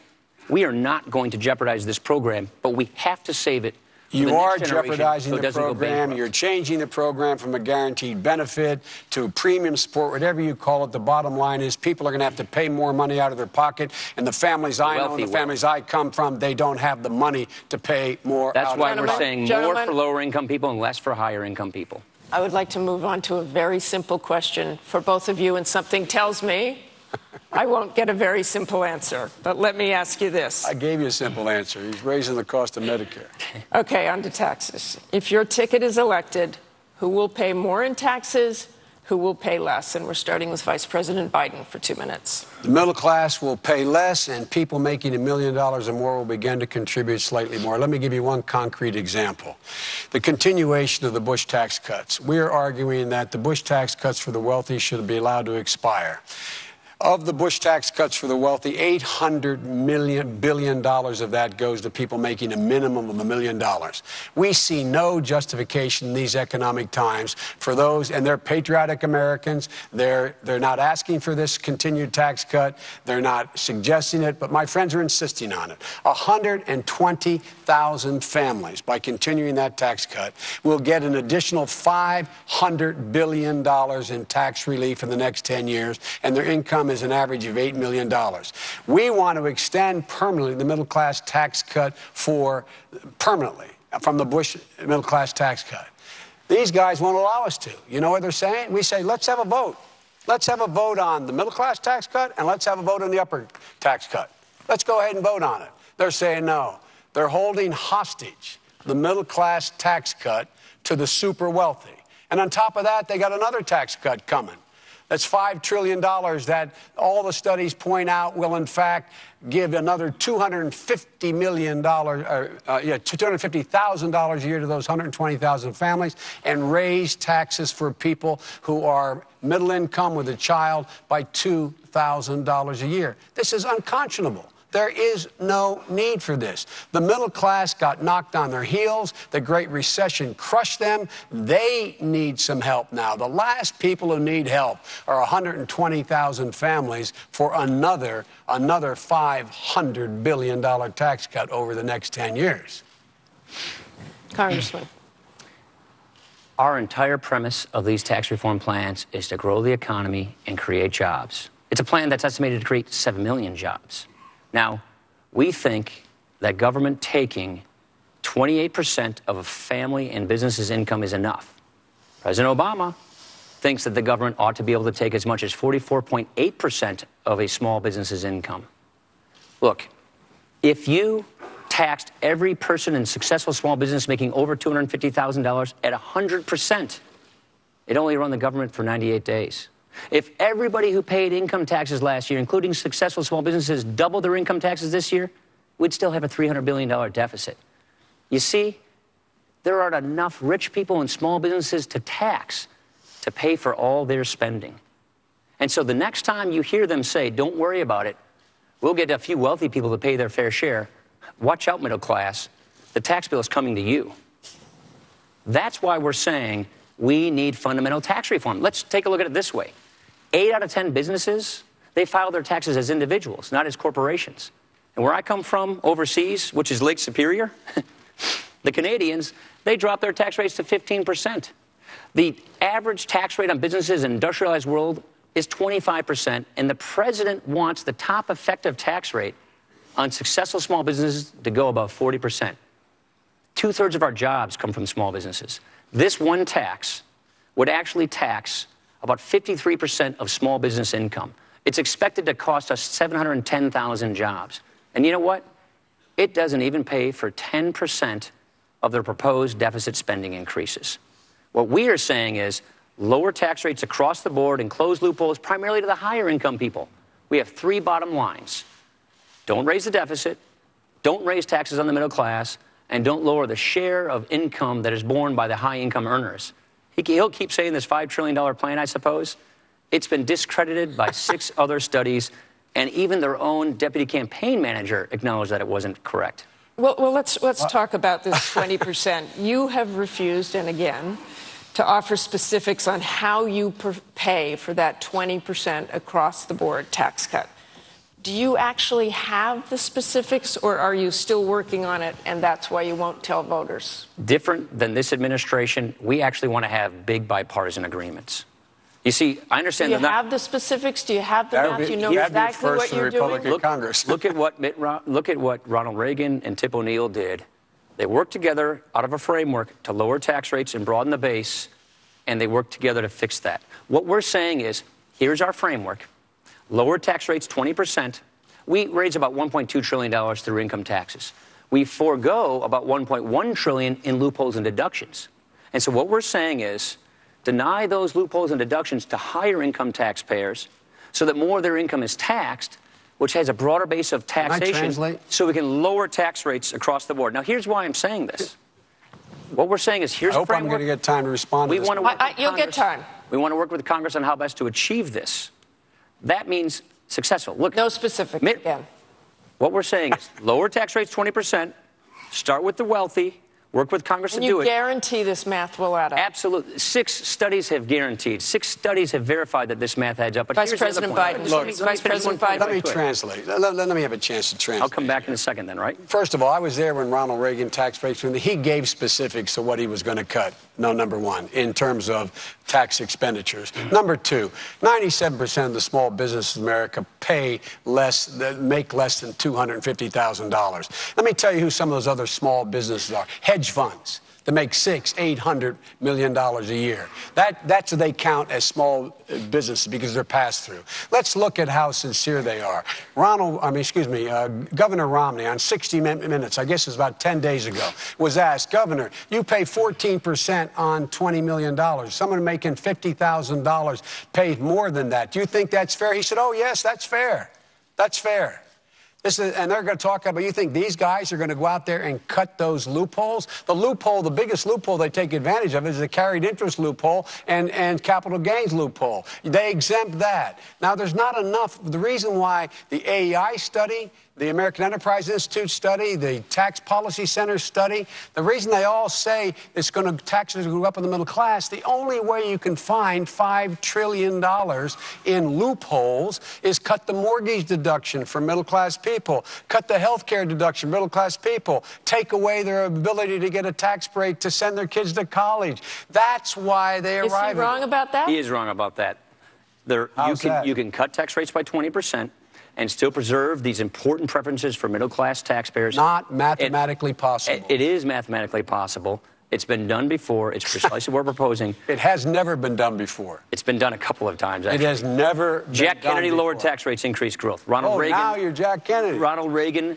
We are not going to jeopardize this program, but we have to save it. You are jeopardizing the program. You're changing the program from a guaranteed benefit to premium support, whatever you call it. The bottom line is people are going to have to pay more money out of their pocket. And the families I know, the families I come from, they don't have the money to pay more. That's why we're saying more for lower income people and less for higher income people. I would like to move on to a very simple question for both of you, and something tells me I won't get a very simple answer, but let me ask you this. I gave you a simple answer. He's raising the cost of Medicare. Okay, on to taxes. If your ticket is elected, who will pay more in taxes? Who will pay less? And we're starting with Vice President Biden for 2 minutes. The middle class will pay less, and people making $1 million or more will begin to contribute slightly more. Let me give you one concrete example. The continuation of the Bush tax cuts. We are arguing that the Bush tax cuts for the wealthy should be allowed to expire. Of the Bush tax cuts for the wealthy, $800 billion of that goes to people making a minimum of $1 million. We see no justification in these economic times for those, and they're patriotic Americans. They're not asking for this continued tax cut. They're not suggesting it, but my friends are insisting on it. 120,000 families, by continuing that tax cut, will get an additional $500 billion in tax relief in the next 10 years, and their income is an average of $8 million. We want to extend permanently the middle class tax cut permanently from the Bush middle class tax cut. These guys won't allow us to. You know what they're saying? We say, let's have a vote. Let's have a vote on the middle class tax cut, and let's have a vote on the upper tax cut. Let's go ahead and vote on it. They're saying no. They're holding hostage the middle class tax cut to the super wealthy. And on top of that, they got another tax cut coming. That's $5 trillion that all the studies point out will, in fact, give another $250,000 a year to those 120,000 families and raise taxes for people who are middle income with a child by $2,000 a year. This is unconscionable. There is no need for this. The middle class got knocked on their heels. The Great Recession crushed them. They need some help now. The last people who need help are 120,000 families for another $500 billion tax cut over the next 10 years. Congressman. Our entire premise of these tax reform plans is to grow the economy and create jobs. It's a plan that's estimated to create 7 million jobs. Now, we think that government taking 28% of a family and business's income is enough. President Obama thinks that the government ought to be able to take as much as 44.8% of a small business's income. Look, if you taxed every person in successful small business making over $250,000 at 100%, it only run the government for 98 days. If everybody who paid income taxes last year, including successful small businesses, doubled their income taxes this year, we'd still have a $300 billion deficit. You see, there aren't enough rich people and small businesses to tax to pay for all their spending. And so the next time you hear them say, don't worry about it, we'll get a few wealthy people to pay their fair share, watch out, middle class, the tax bill is coming to you. That's why we're saying we need fundamental tax reform. Let's take a look at it this way. 8 out of 10 businesses, they file their taxes as individuals, not as corporations. And where I come from overseas, which is Lake Superior, the Canadians, they drop their tax rates to 15%. The average tax rate on businesses in the industrialized world is 25%, and the president wants the top effective tax rate on successful small businesses to go above 40%. 2/3 of our jobs come from small businesses. This one tax would actually tax about 53% of small business income. It's expected to cost us 710,000 jobs. And you know what? It doesn't even pay for 10% of their proposed deficit spending increases. What we are saying is lower tax rates across the board and close loopholes primarily to the higher income people. We have 3 bottom lines. Don't raise the deficit, don't raise taxes on the middle class, and don't lower the share of income that is borne by the high income earners. He'll keep saying this $5 trillion plan, I suppose. It's been discredited by 6 other studies, and even their own deputy campaign manager acknowledged that it wasn't correct. Well, let's talk about this 20%. You have refused, and again, to offer specifics on how you pay for that 20% across the board tax cut. Do you actually have the specifics, or are you still working on it, and that's why you won't tell voters? Different than this administration, we actually want to have big bipartisan agreements. You see, I understand that. Do you have the specifics? Do you have the math? You know exactly what you're doing? Look at what Ronald Reagan and Tip O'Neill did. They worked together out of a framework to lower tax rates and broaden the base, and they worked together to fix that. What we're saying is, here's our framework. Lower tax rates 20%. We raise about $1.2 trillion through income taxes. We forego about $1.1 trillion in loopholes and deductions. And so what we're saying is deny those loopholes and deductions to higher income taxpayers so that more of their income is taxed, which has a broader base of taxation, so we can lower tax rates across the board. Now, here's why I'm saying this. What we're saying is here's I hope I'm going to get time to respond to this. You'll get time. We want to work with Congress on how best to achieve this. That means successful. Look, no specific again. What we're saying is lower tax rates 20%, start with the wealthy, work with Congress to do it. You guarantee this math will add up? Absolutely. 6 studies have guaranteed. 6 studies have verified that this math adds up. But Vice President Biden. Vice President Biden. Let me translate. Let me have a chance to translate. I'll come back in a second then, right? First of all, I was there when Ronald Reagan tax breaks. He gave specifics of what he was going to cut. Number one, in terms of tax expenditures. Number two, 97% of the small businesses in America make less than $250,000. Let me tell you who some of those other small businesses are. Hedge funds that make $600–800 million a year. That's what they count as small businesses because they're pass through. Let's look at how sincere they are. Governor Romney on 60 Minutes, I guess it was about 10 days ago, was asked, Governor, you pay 14% 10% on $20 million. Someone making $50,000 pays more than that. Do you think that's fair? He said, oh, yes, that's fair. That's fair. And they're going to talk about, you think these guys are going to go out there and cut those loopholes? The loophole, the biggest loophole they take advantage of is the carried interest loophole and capital gains loophole. They exempt that. Now, there's not enough. The reason why the AEI study, the American Enterprise Institute study, the Tax Policy Center study, the reason they all say taxes will go up in the middle class, the only way you can find $5 trillion in loopholes is cut the mortgage deduction for middle-class people, cut the health care deduction for middle-class people, take away their ability to get a tax break to send their kids to college. That's why they arrive. Is he wrong about that? He is wrong about that. You can cut tax rates by 20%. And still preserve these important preferences for middle-class taxpayers. Not mathematically possible. It is mathematically possible. It's been done before. It's precisely what we're proposing. It has never been done before. It's been done a couple of times, actually. It has never been Jack done Kennedy before. lowered tax rates, increased growth. Ronald Reagan. Now you're Jack Kennedy. Ronald Reagan.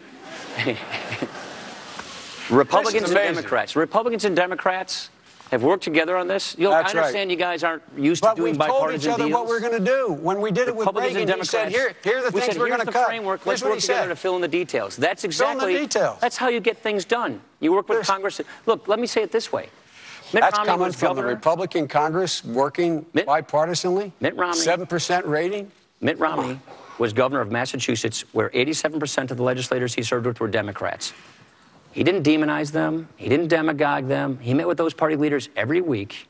Republicans and Democrats have worked together on this. I understand you guys aren't used to doing bipartisan deals. But we've told each other what we're going to do. When we did it with Reagan, he said, here are the things we're going to cut. Framework. Let's work together to fill in the details. That's exactly. Fill in the details. That's how you get things done. You work with Congress. Look, let me say it this way. That's coming from the Republican Congress working bipartisanly. Mitt Romney. 7% rating. Mitt Romney was governor of Massachusetts, where 87% of the legislators he served with were Democrats. He didn't demonize them. He didn't demagogue them. He met with those party leaders every week.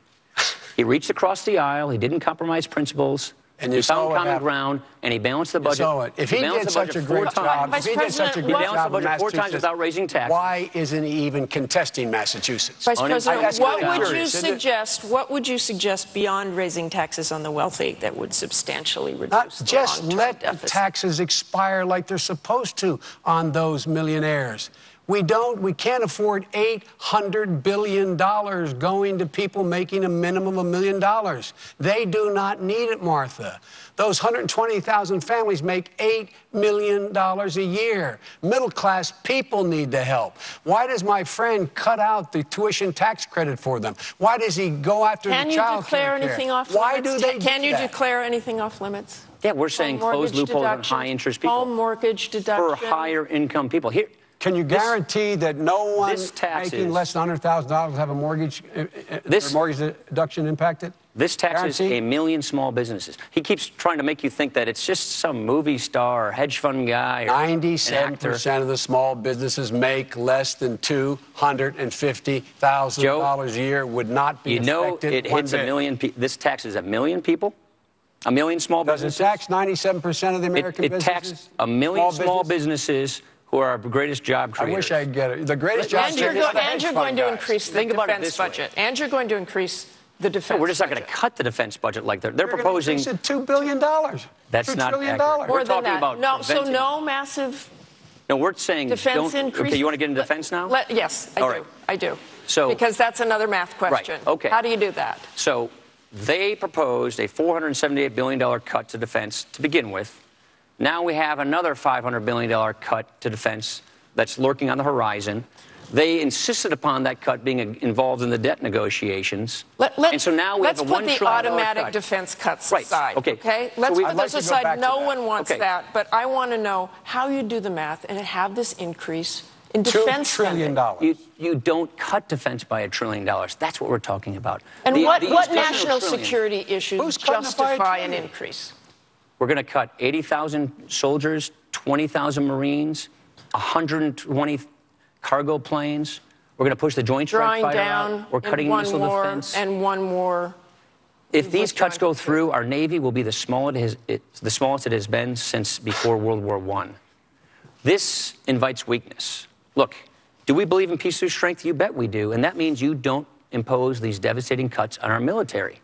He reached across the aisle. He didn't compromise principles. And he found common ground, and he balanced the budget. If he did such a great job, he balanced the budget 4 times without raising taxes. Why isn't he even contesting Massachusetts? Vice President, what would you suggest beyond raising taxes on the wealthy that would substantially reduce the just long-term let deficit? the taxes expire like they're supposed to on those millionaires. We can't afford $800 billion going to people making a minimum of $1 million. They do not need it, Martha. Those 120,000 families make $8 million a year. Middle-class people need the help. Why does my friend cut out the tuition tax credit for them? Why does he go after the child care? Can you declare anything off limits? Why do they do Can you that? declare anything off limits? Yeah, we're saying close loopholes on high-interest people. Home mortgage deduction. For higher-income people. Here. Can you guarantee that no one making less than $100,000 have a mortgage deduction impacted? This taxes a million small businesses. He keeps trying to make you think that it's just some movie star, hedge fund guy, or 97% of the small businesses make less than $250,000 a year. Would not be affected. It hits a million. This taxes a million people. A million small businesses. Does it tax 97% of the American businesses? It taxes a million small businesses who are our greatest job creators. I wish I could get it. The greatest job creators. And you're going to increase the defense budget. And you're going to increase the defense budget. We're just not going to cut the defense budget like they're proposing. It's $2 billion. That's not accurate. More than that. So no massive. No, we're saying defense increase. Okay, you want to get into defense now? Yes, I do. So because that's another math question. Right. Okay. How do you do that? So they proposed a $478 billion cut to defense to begin with. Now we have another $500 billion cut to defense that's lurking on the horizon. They insisted upon that cut being involved in the debt negotiations. And so now we have a $1 trillion cut. Let's put the automatic defense cuts aside, okay? Let's put those aside. No one wants that. But I want to know how you do the math and have this increase in defense spending. $2 trillion. You don't cut defense by $1 trillion. That's what we're talking about. And what national security issues justify an increase? We're going to cut 80,000 soldiers, 20,000 Marines, 120 cargo planes. We're going to push the Joint Strike Fighter out. We're cutting missile defense. And one more. If these cuts go through, our Navy will be the smallest it has been since before World War I. This invites weakness. Look, do we believe in peace through strength? You bet we do. And that means you don't impose these devastating cuts on our military.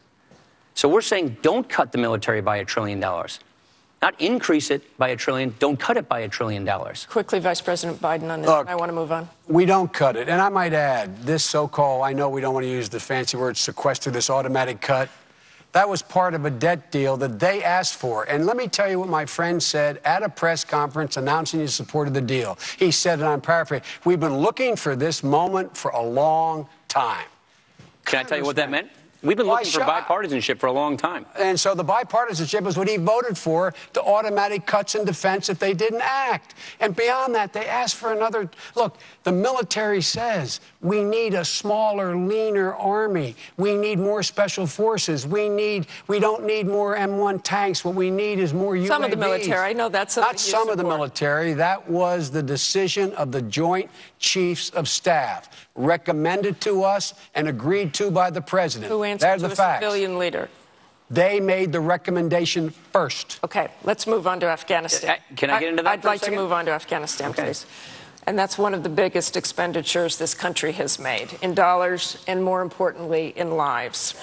So we're saying don't cut the military by $1 trillion. Not increase it by $1 trillion. Don't cut it by $1 trillion. Quickly, Vice President Biden on this. Look, I want to move on. We don't cut it. And I might add, this so-called, I know we don't want to use the fancy word sequester, this automatic cut, that was part of a debt deal that they asked for. And let me tell you what my friend said at a press conference announcing his support of the deal. He said, and I'm paraphrasing, we've been looking for this moment for a long time. Can I tell you what that meant? We've been looking for bipartisanship for a long time. And so the bipartisanship is what he voted for, the automatic cuts in defense if they didn't act. And beyond that, they asked for another. Look, the military says we need a smaller, leaner army. We need more special forces. We don't need more M1 tanks. What we need is more UAVs. Some of the military. I know that's not some of the military. That was the decision of the Joint Chiefs of Staff, recommended to us and agreed to by the president. Who answered to a civilian leader? They made the recommendation first. Okay, let's move on to Afghanistan. Can I get into that I'd like to move on to Afghanistan, please. And that's one of the biggest expenditures this country has made, in dollars and, more importantly, in lives.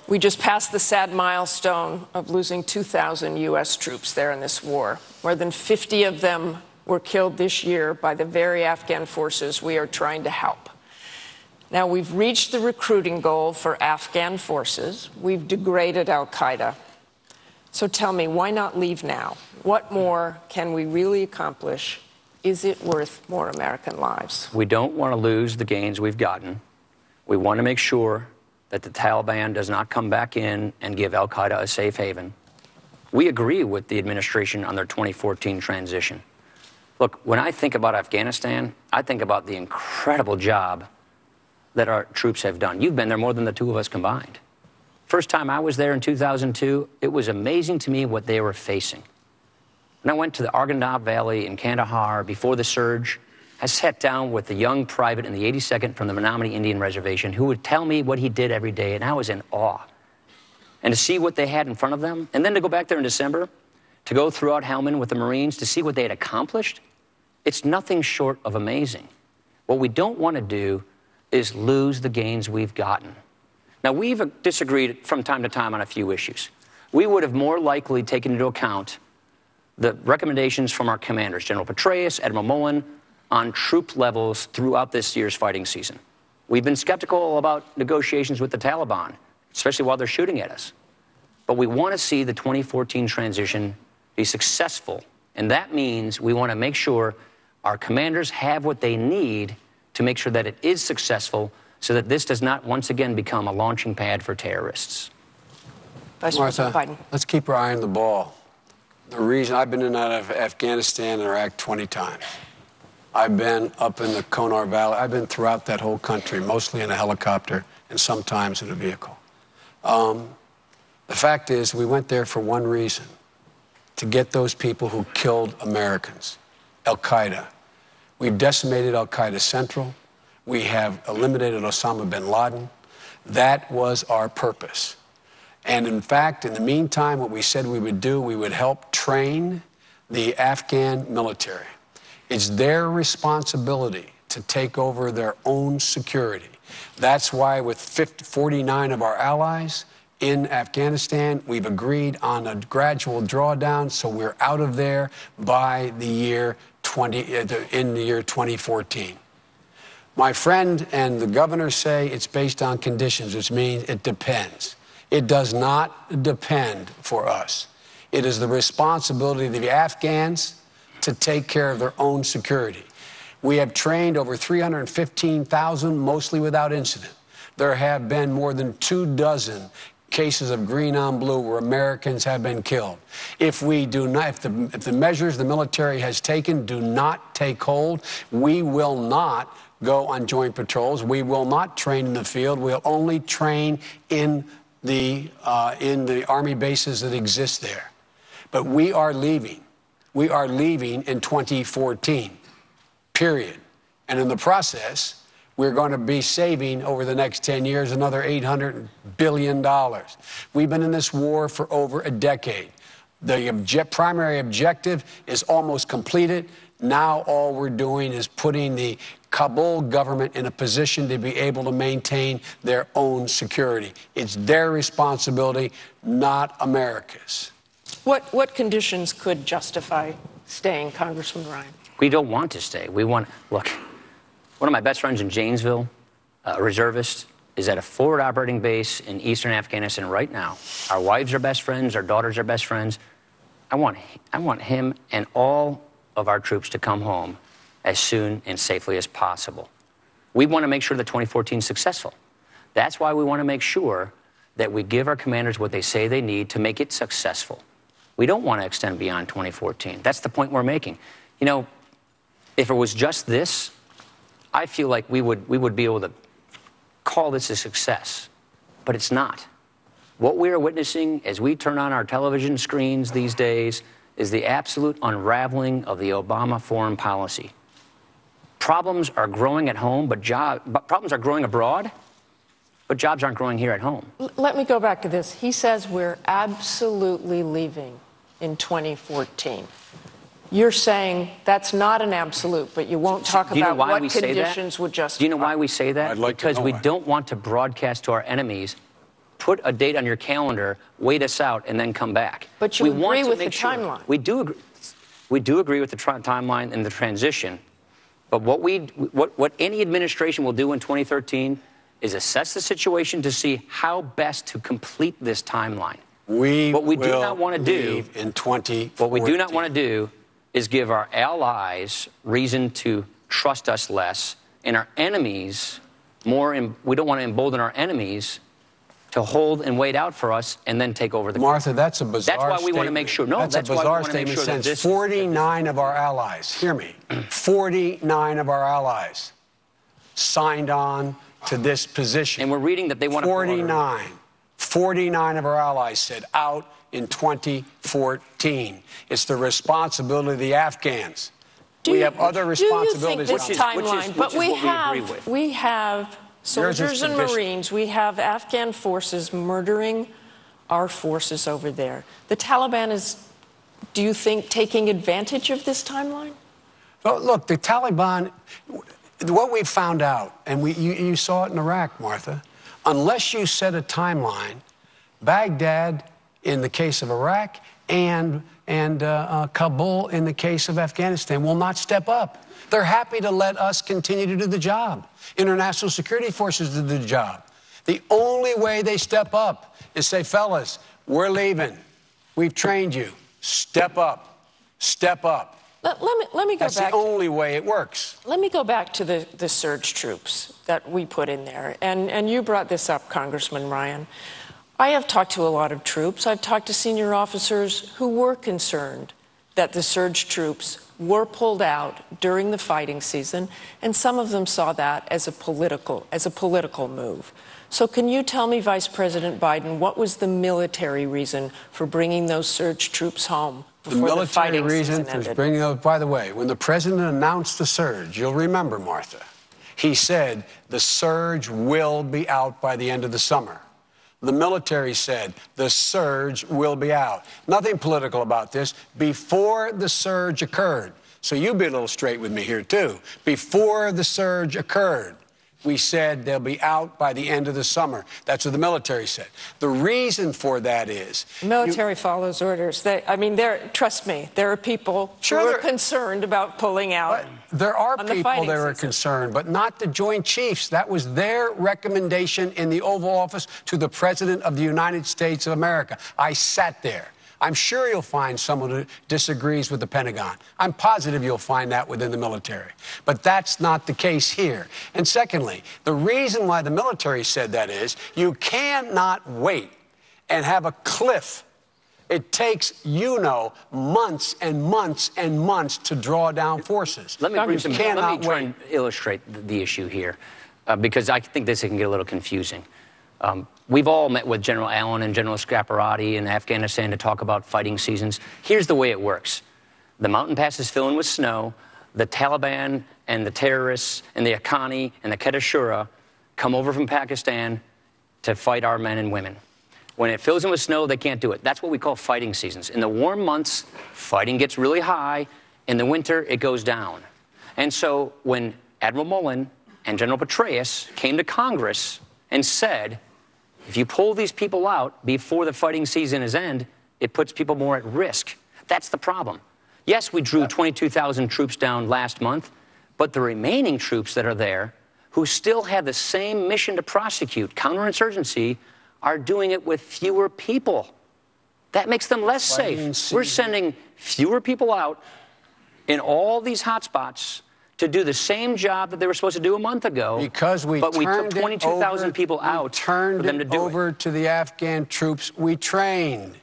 We just passed the sad milestone of losing 2,000 U.S. troops there in this war. More than 50 of them were killed this year by the very Afghan forces we are trying to help. Now, we've reached the recruiting goal for Afghan forces. We've degraded al-Qaeda. So tell me, why not leave now? What more can we really accomplish? Is it worth more American lives? We don't want to lose the gains we've gotten. We want to make sure that the Taliban does not come back in and give al-Qaeda a safe haven. We agree with the administration on their 2014 transition. Look, when I think about Afghanistan, I think about the incredible job that our troops have done. You've been there more than the two of us combined. First time I was there in 2002, it was amazing to me what they were facing. When I went to the Arghandab Valley in Kandahar before the surge, I sat down with the young private in the 82nd from the Menominee Indian Reservation who would tell me what he did every day, and I was in awe. And to see what they had in front of them, and then to go back there in December, to go throughout Helmand with the Marines, to see what they had accomplished, it's nothing short of amazing. What we don't want to do is lose the gains we've gotten. Now, we've disagreed from time to time on a few issues. We would have more likely taken into account the recommendations from our commanders, General Petraeus, Admiral Mullen, on troop levels throughout this year's fighting season. We've been skeptical about negotiations with the Taliban, especially while they're shooting at us. But we want to see the 2014 transition be successful, and that means we want to make sure our commanders have what they need to make sure that it is successful so that this does not once again become a launching pad for terrorists. Vice President Biden. Let's keep our eye on the ball. The reason I've been in and out of Afghanistan and Iraq 20 times. I've been up in the Konar Valley. I've been throughout that whole country, mostly in a helicopter and sometimes in a vehicle. The fact is, we went there for one reason, to get those people who killed Americans, al-Qaeda. We've decimated al-Qaeda Central. We have eliminated Osama bin Laden. That was our purpose. And in fact, in the meantime, what we said we would do, we would help train the Afghan military. It's their responsibility to take over their own security. That's why with 49 of our allies in Afghanistan, we've agreed on a gradual drawdown, so we're out of there by the year 2014. My friend and the governor say it's based on conditions, which means it depends. It does not depend for us. It is the responsibility of the Afghans to take care of their own security. We have trained over 315,000, mostly without incident. There have been more than 24 cases of green on blue where Americans have been killed. If the measures the military has taken do not take hold, we will not go on joint patrols. We will not train in the field. We'll only train in the Army bases that exist there. But we are leaving. We are leaving in 2014, period. And in the process, we're going to be saving over the next 10 years another $800 billion. We've been in this war for over a decade. The primary objective is almost completed. Now all we're doing is putting the Kabul government in a position to be able to maintain their own security. It's their responsibility, not America's. What conditions could justify staying, Congressman Ryan? We don't want to stay. Look, one of my best friends in Janesville, a reservist, is at a forward operating base in eastern Afghanistan right now. Our wives are best friends. Our daughters are best friends. I want him and all of our troops to come home as soon and safely as possible. We want to make sure that 2014 is successful. That's why we want to make sure that we give our commanders what they say they need to make it successful. We don't want to extend beyond 2014. That's the point we're making. You know, if it was just this, I feel like we would be able to call this a success, but it's not. What we are witnessing as we turn on our television screens these days is the absolute unraveling of the Obama foreign policy. Problems are growing at home, but problems are growing abroad, but jobs aren't growing here at home. Let me go back to this. He says we're absolutely leaving in 2014. You're saying that's not an absolute, but you won't talk about what conditions would justify. Do you know why we say that? I'd like to know because we why. don't want to broadcast to our enemies, put a date on your calendar, wait us out, and then come back. But you agree with the timeline. We do agree with the timeline and the transition. But what any administration will do in 2013 is assess the situation to see how best to complete this timeline. What we do not want to do in 2014. What we do not want to do is give our allies reason to trust us less, and our enemies more. We don't want to embolden our enemies to hold and wait out for us and then take over the country. Martha, that's a bizarre statement. That's why we want to make sure. No, that's a bizarre statement since 49 of our allies, hear me, 49 of our allies signed on to this position. And we're reading that they want 49 of our allies said out in 2014. It's the responsibility of the Afghans. We have other responsibilities. Do you think this timeline, but we have soldiers and Marines, we have Afghan forces murdering our forces over there. The Taliban is, do you think, taking advantage of this timeline? Well, look, the Taliban, what we found out, and you saw it in Iraq, Martha, unless you set a timeline, Baghdad in the case of Iraq and Kabul in the case of Afghanistan will not step up. They're happy to let us continue to do the job. International security forces do the job. The only way they step up is say, fellas, we're leaving. We've trained you. Step up. Step up. Let me go That's back. The only way it works. Let me go back to the surge troops that we put in there. And you brought this up, Congressman Ryan. I have talked to a lot of troops. I've talked to senior officers who were concerned that the surge troops were pulled out during the fighting season, and some of them saw that as a political move. So can you tell me, Vice President Biden, what was the military reason for bringing those surge troops home before the fighting season ended? Bringing those, by the way, when the president announced the surge, you'll remember, Martha, he said the surge will be out by the end of the summer. The military said the surge will be out. Nothing political about this. Before the surge occurred, so you be a little straight with me here, too. Before the surge occurred, we said they'll be out by the end of the summer. That's what the military said. The reason for that is... The military follows orders. Trust me, there are people who are concerned about pulling out. There are people that are concerned, but not the Joint Chiefs. That was their recommendation in the Oval Office to the President of the United States of America. I sat there. I'm sure you'll find someone who disagrees with the Pentagon. I'm positive you'll find that within the military. But that's not the case here. And secondly, the reason why the military said that is you cannot wait and have a cliff. It takes, months and months and months to draw down forces. Let me try and illustrate the issue here, because I think this can get a little confusing. We've all met with General Allen and General Scaparrotti in Afghanistan to talk about fighting seasons. Here's the way it works. The mountain passes fill in with snow. The Taliban and the terrorists and the Haqqani and the Quetta Shura come over from Pakistan to fight our men and women. When it fills in with snow, they can't do it. That's what we call fighting seasons. In the warm months, fighting gets really high. In the winter, it goes down. And so when Admiral Mullen and General Petraeus came to Congress and said, if you pull these people out before the fighting season is end, it puts people more at risk. That's the problem. Yes, we drew 22,000 troops down last month, but the remaining troops that are there, who still have the same mission to prosecute, counterinsurgency, are doing it with fewer people. That makes them less safe. We're sending fewer people out in all these hotspots to do the same job that they were supposed to do a month ago. Because we but we took turned it 22,000 people out for them to do over it. to the Afghan troops we trained.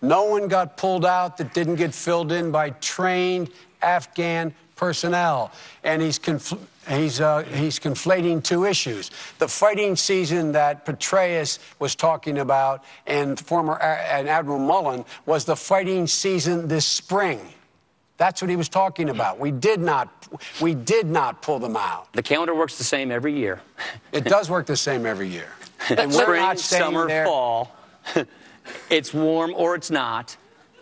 No one got pulled out that didn't get filled in by trained Afghan personnel. And he's conflating two issues. The fighting season that Petraeus was talking about and Admiral Mullen was the fighting season this spring. That's what he was talking about. We did not pull them out. The calendar works the same every year. It does work the same every year. And we're spring, not staying summer, there. fall, it's warm or it's not.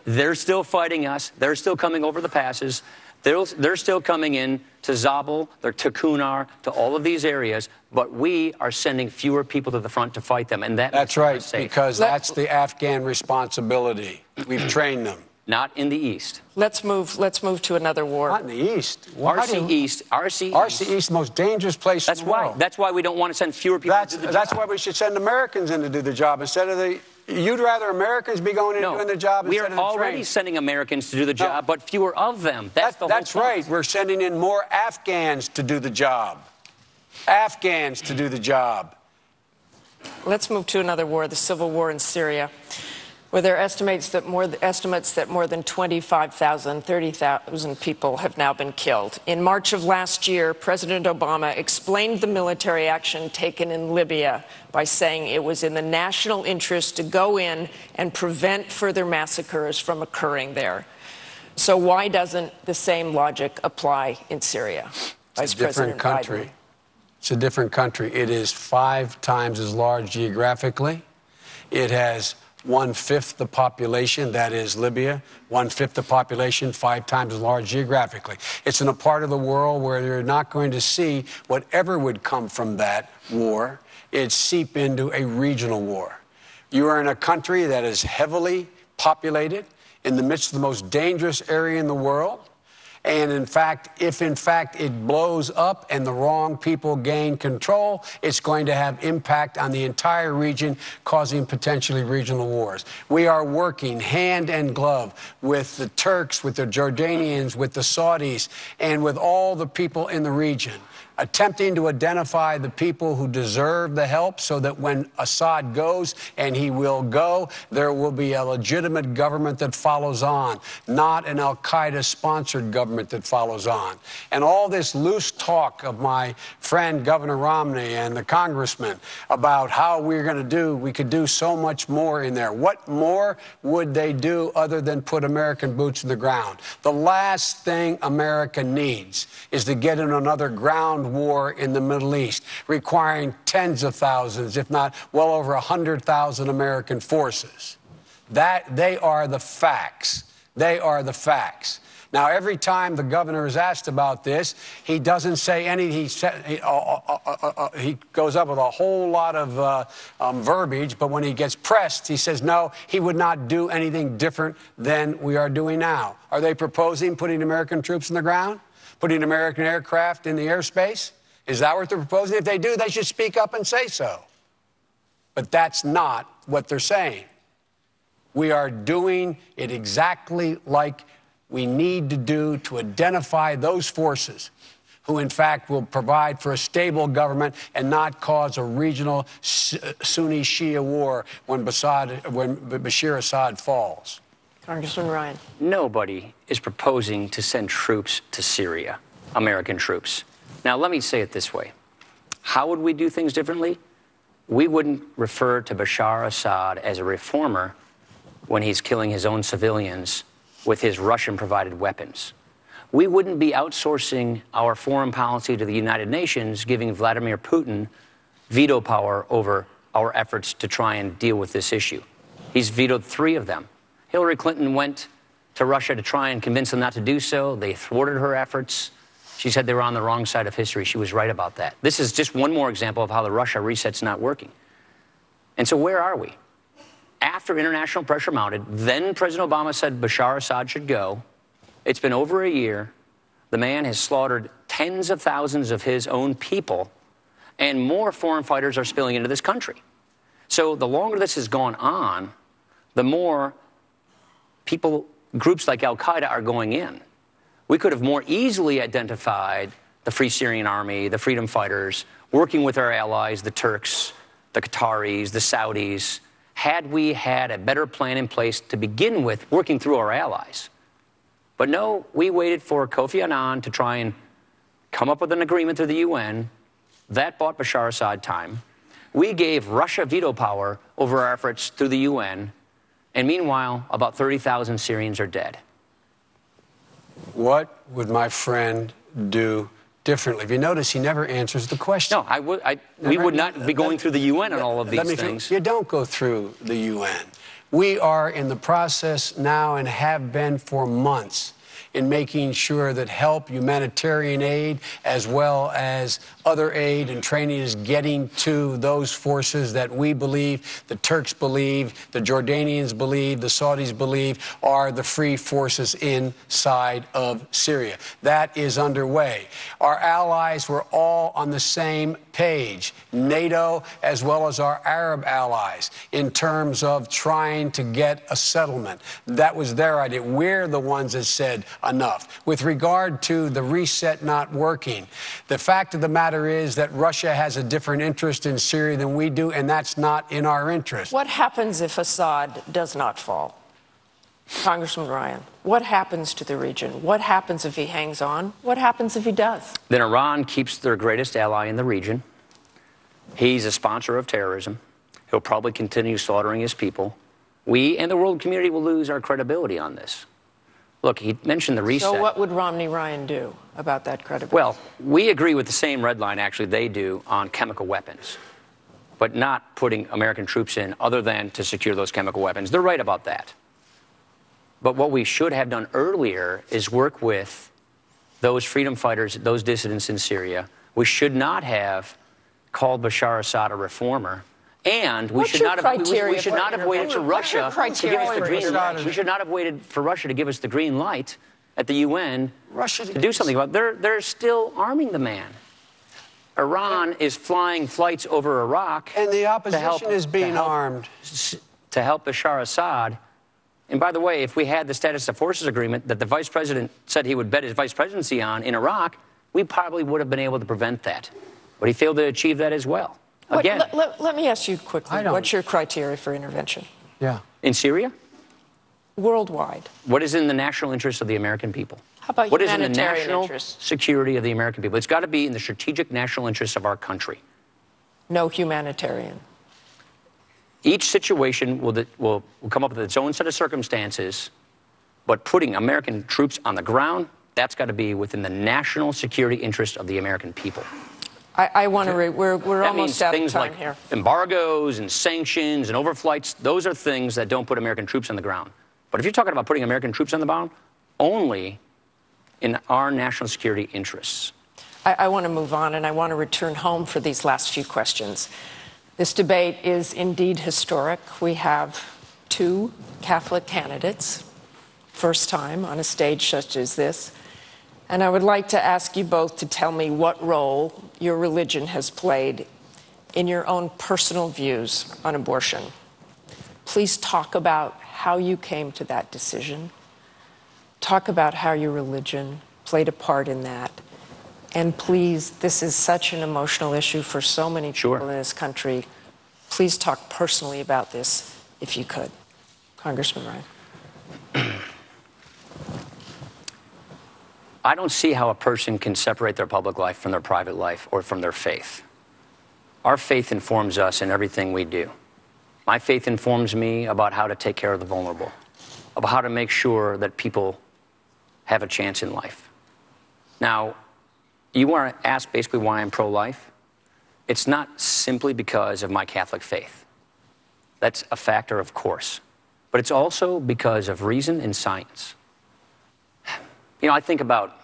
They're still fighting us. They're still coming over the passes. They're still coming in to Zabul, to Kunar, to all of these areas, but we are sending fewer people to the front to fight them, and that's right, because that's the Afghan responsibility. We've trained them. Not in the East. Let's move to another war. Not in the East. RC East, the most dangerous place in the world. That's why we don't want to send fewer people to do the job. That's why we should send Americans in to do the job instead of the... You'd rather Americans be going in and doing the job instead of the We are already sending Americans to do the job, but fewer of them. That's the whole point. That's right. We're sending in more Afghans to do the job. Afghans to do the job. Let's move to another war, the civil war in Syria, where there are estimates that more than 25,000, 30,000 people have now been killed. In March of last year, President Obama explained the military action taken in Libya by saying it was in the national interest to go in and prevent further massacres from occurring there. So why doesn't the same logic apply in Syria? Vice President Biden. It's a different country. It is 5 times as large geographically. It has 1/5 the population, that is Libya, 1/5 the population, 5 times as large geographically. It's in a part of the world where you're not going to see whatever would come from that war. It seep into a regional war. You are in a country that is heavily populated in the midst of the most dangerous area in the world. And in fact, if in fact it blows up and the wrong people gain control, it's going to have impact on the entire region, causing potentially regional wars. We are working hand and glove with the Turks, with the Jordanians, with the Saudis, and with all the people in the region, attempting to identify the people who deserve the help so that when Assad goes, and he will go, there will be a legitimate government that follows on, not an al-Qaeda-sponsored government that follows on. And all this loose talk of my friend Governor Romney and the congressman about how we could do so much more in there. What more would they do other than put American boots in the ground? The last thing America needs is to get in another ground war in the Middle East, requiring tens of thousands, if not well over 100,000 American forces. They are the facts. They are the facts. Now, every time the governor is asked about this, he doesn't say anything. He goes up with a whole lot of verbiage, but when he gets pressed, he says, no, he would not do anything different than we are doing now. Are they proposing putting American troops in the ground? Putting American aircraft in the airspace? Is that what they're proposing? If they do, they should speak up and say so. But that's not what they're saying. We are doing it exactly like we need to do to identify those forces who, in fact, will provide for a stable government and not cause a regional Sunni-Shia war when Bashir Assad falls. Congressman Ryan. Nobody is proposing to send troops to Syria, American troops. Now, let me say it this way. How would we do things differently? We wouldn't refer to Bashar Assad as a reformer when he's killing his own civilians with his Russian-provided weapons. We wouldn't be outsourcing our foreign policy to the United Nations, giving Vladimir Putin veto power over our efforts to try and deal with this issue. He's vetoed 3 of them. Hillary Clinton went to Russia to try and convince them not to do so. They thwarted her efforts. She said they were on the wrong side of history. She was right about that. This is just one more example of how the Russia reset's not working. And so where are we? After international pressure mounted, then President Obama said Bashar Assad should go. It's been over a year. The man has slaughtered tens of thousands of his own people, and more foreign fighters are spilling into this country. So the longer this has gone on, the more groups like al-Qaeda are going in. We could have more easily identified the Free Syrian Army, the Freedom Fighters, working with our allies, the Turks, the Qataris, the Saudis, had we had a better plan in place to begin with, working through our allies. But no, we waited for Kofi Annan to try and come up with an agreement through the UN. That bought Bashar Assad time. We gave Russia veto power over our efforts through the UN, and meanwhile, about 30,000 Syrians are dead. What would my friend do differently? If you notice, he never answers the question. No, we would not be going through the UN on all of these things. You don't go through the UN. We are in the process now and have been for months in making sure that help, humanitarian aid, as well as other aid and training is getting to those forces that we believe, the Turks believe, the Jordanians believe, the Saudis believe are the free forces inside of Syria. That is underway. Our allies were all on the same page, NATO as well as our Arab allies, in terms of trying to get a settlement. That was their idea. We're the ones that said enough. With regard to the reset not working, the fact of the matter is that Russia has a different interest in Syria than we do, and that's not in our interest. What happens if Assad does not fall? Congressman Ryan, what happens to the region? What happens if he hangs on? What happens if he does? Then Iran keeps their greatest ally in the region. He's a sponsor of terrorism. He'll probably continue slaughtering his people. We and the world community will lose our credibility on this. Look, he mentioned the reset. So what would Romney Ryan do about that credibility? Well, we agree with the same red line, actually, they do on chemical weapons, but not putting American troops in other than to secure those chemical weapons. They're right about that. But what we should have done earlier is work with those freedom fighters, those dissidents in Syria. We should not have called Bashar Assad a reformer. And we should not have waited for Russia to give us the green light. We should not have waited for Russia to give us the green light at the UN to do something about it. They're still arming the man. Iran is flying flights over Iraq. And the opposition is being armed. To help Bashar Assad. And by the way, if we had the status of forces agreement that the vice president said he would bet his vice presidency on in Iraq, we probably would have been able to prevent that. But he failed to achieve that as well. Again, let me ask you quickly, what's your criteria for intervention? Yeah. In Syria? Worldwide. What is in the national interest of the American people? How about what is in the humanitarian national interest? Security of the American people? It's got to be in the strategic national interests of our country. No humanitarian. Each situation will come up with its own set of circumstances, but putting American troops on the ground, that's got to be within the national security interest of the American people. I want to we're almost out of things time like here. Embargoes and sanctions and overflights, those are things that don't put American troops on the ground. But if you're talking about putting American troops on the ground, only in our national security interests. I want to move on, and I want to return home for these last few questions. This debate is indeed historic. We have two Catholic candidates, first time on a stage such as this. And I would like to ask you both to tell me what role your religion has played in your own personal views on abortion. Please talk about how you came to that decision. Talk about how your religion played a part in that. And please, this is such an emotional issue for so many people in this country. Please talk personally about this, if you could. Congressman Ryan. I don't see how a person can separate their public life from their private life or from their faith. Our faith informs us in everything we do. My faith informs me about how to take care of the vulnerable, about how to make sure that people have a chance in life. Now, you want to ask basically why I'm pro-life? It's not simply because of my Catholic faith. That's a factor, of course. But it's also because of reason and science. You know, I think about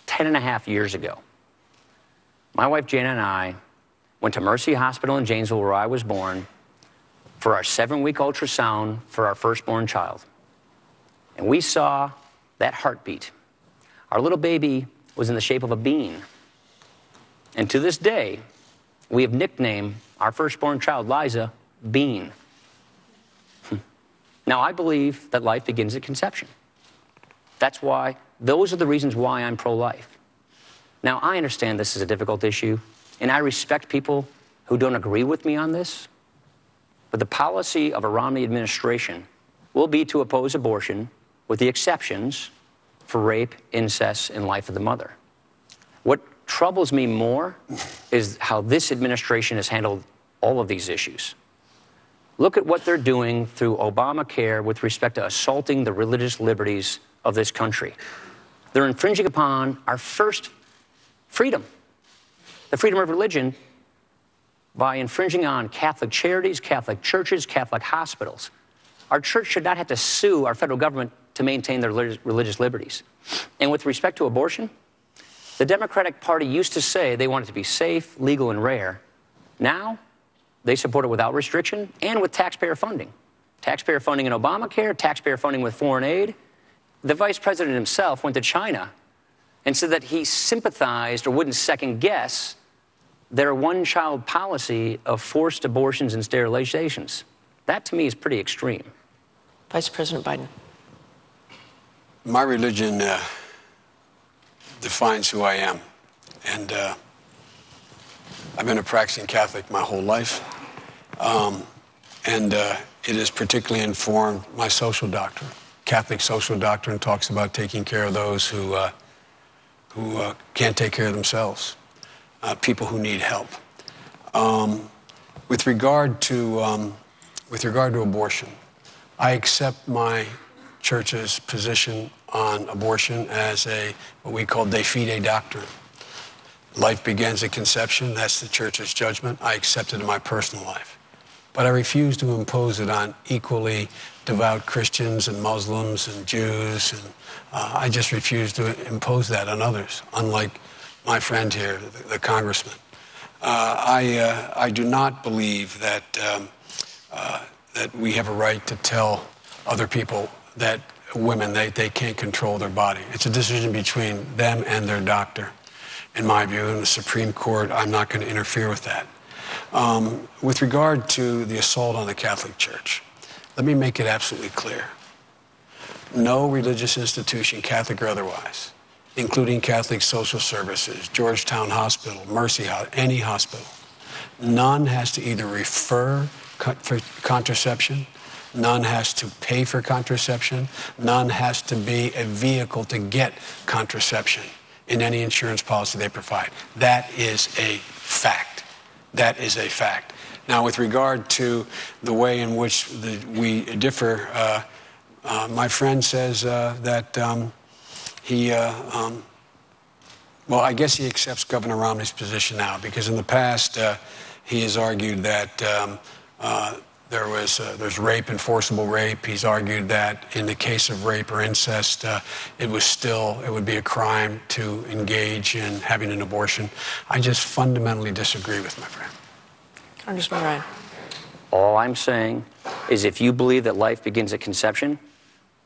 10.5 years ago, my wife Jana and I went to Mercy Hospital in Janesville, where I was born, for our 7-week ultrasound for our firstborn child. And we saw that heartbeat. Our little baby was in the shape of a bean. And to this day, we have nicknamed our firstborn child, Liza, Bean. Now, I believe that life begins at conception. Those are the reasons why I'm pro-life. Now, I understand this is a difficult issue, and I respect people who don't agree with me on this, but the policy of a Romney administration will be to oppose abortion with the exceptions for rape, incest, and life of the mother. What troubles me more is how this administration has handled all of these issues. Look at what they're doing through Obamacare with respect to assaulting the religious liberties of this country. They're infringing upon our first freedom, the freedom of religion, by infringing on Catholic charities, Catholic churches, Catholic hospitals. Our church should not have to sue our federal government to maintain their religious liberties. And with respect to abortion, the Democratic Party used to say they want it to be safe, legal, and rare. Now, they support it without restriction and with taxpayer funding. Taxpayer funding in Obamacare, taxpayer funding with foreign aid. The vice president himself went to China and said that he sympathized or wouldn't second guess their one-child policy of forced abortions and sterilizations. That, to me, is pretty extreme. Vice President Biden. My religion defines who I am. And I've been a practicing Catholic my whole life. It has particularly informed my social doctrine. Catholic social doctrine talks about taking care of those who can't take care of themselves, people who need help. With regard to abortion, I accept my church's position on abortion as what we call de fide doctrine. Life begins at conception. That's the church's judgment. I accept it in my personal life. But I refuse to impose it on equally devout Christians and Muslims and Jews. And I just refuse to impose that on others, unlike my friend here, the congressman. I do not believe that we have a right to tell other people that women, they can't control their body. It's a decision between them and their doctor. In my view, in the Supreme Court, I'm not going to interfere with that. With regard to the assault on the Catholic Church, let me make it absolutely clear. No religious institution, Catholic or otherwise, including Catholic Social Services, Georgetown Hospital, Mercy House, any hospital, none has to either refer for contraception, none has to pay for contraception, none has to be a vehicle to get contraception in any insurance policy they provide. That is a fact. That is a fact. Now, with regard to the way in which we differ, my friend says that well, I guess he accepts Governor Romney's position now, because in the past he has argued that there's rape and forcible rape. He's argued that in the case of rape or incest, it would be a crime to engage in having an abortion. I just fundamentally disagree with my friend. Congressman Ryan. All I'm saying is if you believe that life begins at conception,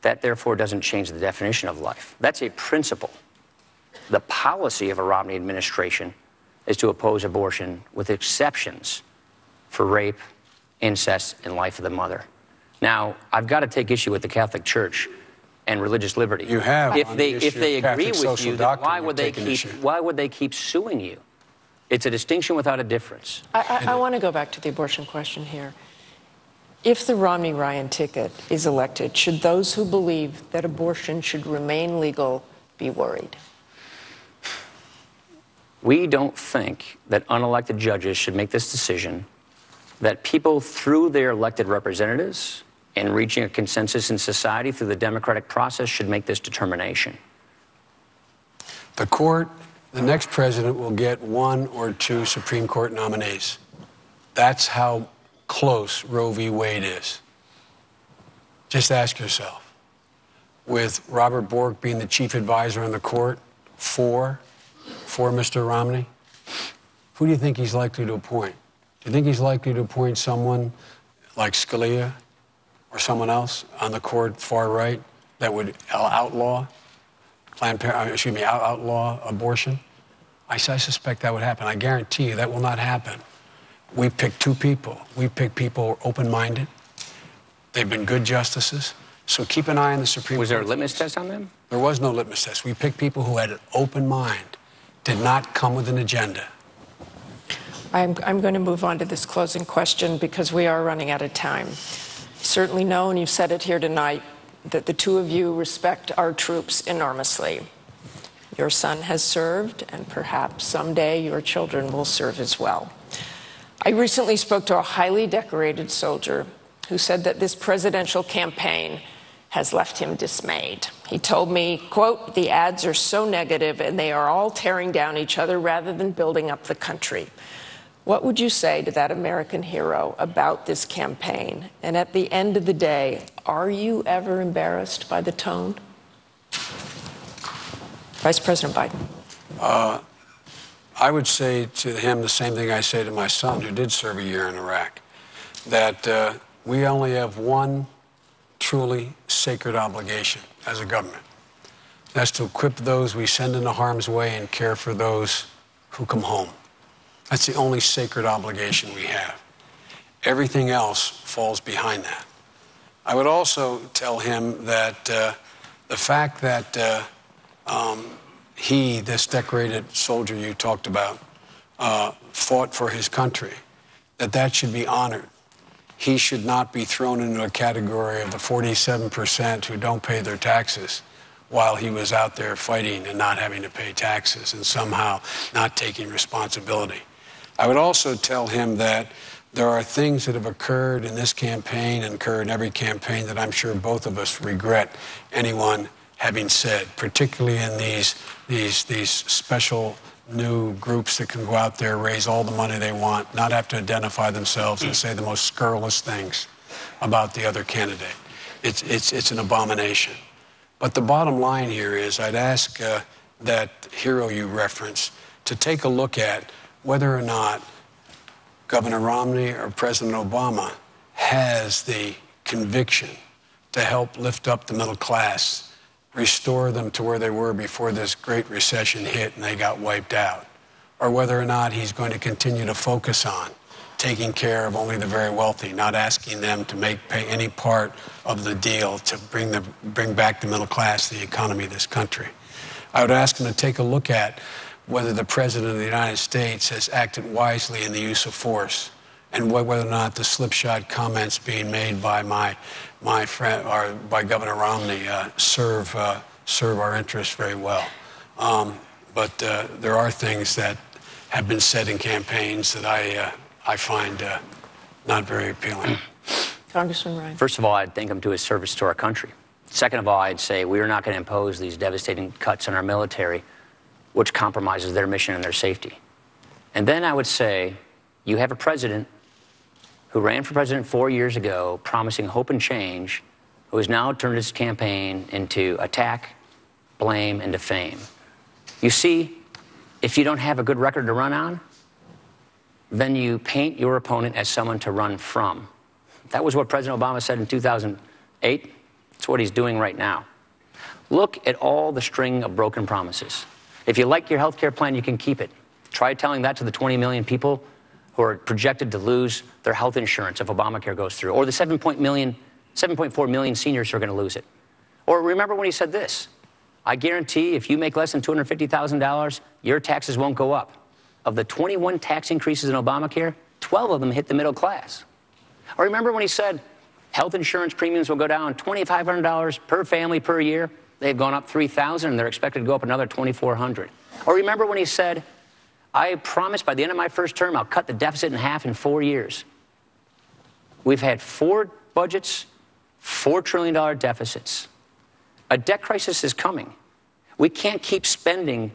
that therefore doesn't change the definition of life. That's a principle. The policy of a Romney administration is to oppose abortion with exceptions for rape, incest, and life of the mother. Now, I've got to take issue with the Catholic Church and religious liberty. You have. If they agree with you, then why would they keep suing you? It's a distinction without a difference. I want to go back to the abortion question here. If the Romney-Ryan ticket is elected, should those who believe that abortion should remain legal be worried? We don't think that unelected judges should make this decision, that people through their elected representatives and reaching a consensus in society through the democratic process should make this determination. The next president will get 1 or 2 Supreme Court nominees. That's how close Roe v. Wade is. Just ask yourself, with Robert Bork being the chief advisor on the court for Mr. Romney, who do you think he's likely to appoint? Do you think he's likely to appoint someone like Scalia or someone else on the court far right that would outlaw abortion? I suspect that would happen. I guarantee you that will not happen. We picked 2 people. We picked people open-minded. They've been good justices. So keep an eye on the Supreme Court. Was there a litmus test on them? There was no litmus test. We picked people who had an open mind, did not come with an agenda. I'm going to move on to this closing question because we are running out of time. You certainly know, and you've said it here tonight, that the two of you respect our troops enormously. Your son has served, and perhaps someday your children will serve as well. I recently spoke to a highly decorated soldier who said that this presidential campaign has left him dismayed. He told me, quote, "The ads are so negative and they are all tearing down each other rather than building up the country." What would you say to that American hero about this campaign? And at the end of the day, are you ever embarrassed by the tone? Vice President Biden. I would say to him the same thing I say to my son, who did serve a year in Iraq, that we only have one truly sacred obligation as a government. That's to equip those we send into harm's way and care for those who come home. That's the only sacred obligation we have. Everything else falls behind that. I would also tell him that the fact that he, this decorated soldier you talked about, fought for his country, that should be honored. He should not be thrown into a category of the 47% who don't pay their taxes while he was out there fighting and not having to pay taxes and somehow not taking responsibility. I would also tell him that there are things that have occurred in this campaign and occur in every campaign that I'm sure both of us regret anyone having said, particularly in these special new groups that can go out there, raise all the money they want, not have to identify themselves and say the most scurrilous things about the other candidate. It's an abomination. But the bottom line here is I'd ask that hero you reference to take a look at whether or not Governor Romney or President Obama has the conviction to help lift up the middle class, restore them to where they were before this great recession hit and they got wiped out, or whether or not he's going to continue to focus on taking care of only the very wealthy, not asking them to pay any part of the deal to bring back the middle class, the economy of this country. I would ask him to take a look at whether the President of the United States has acted wisely in the use of force, and whether or not the slipshod comments being made by my friend, or by Governor Romney, serve our interests very well. But there are things that have been said in campaigns that I find not very appealing. Congressman Ryan. First of all, I'd thank him to his service to our country. Second of all, I'd say we are not going to impose these devastating cuts on our military, which compromises their mission and their safety. And then I would say you have a president who ran for president 4 years ago, promising hope and change, who has now turned his campaign into attack, blame, and defame. You see, if you don't have a good record to run on, then you paint your opponent as someone to run from. That was what President Obama said in 2008. It's what he's doing right now. Look at all the string of broken promises. If you like your health care plan, you can keep it. Try telling that to the 20 million people who are projected to lose their health insurance if Obamacare goes through, or the 7.4 million seniors who are going to lose it. Or remember when he said this: I guarantee if you make less than $250,000, your taxes won't go up. Of the 21 tax increases in Obamacare, 12 of them hit the middle class. Or remember when he said health insurance premiums will go down $2,500 per family per year? They've gone up $3,000, and they're expected to go up another $2,400. Or remember when he said, I promise by the end of my first term, I'll cut the deficit in half in 4 years. We've had 4 budgets, $4 trillion deficits. A debt crisis is coming. We can't keep spending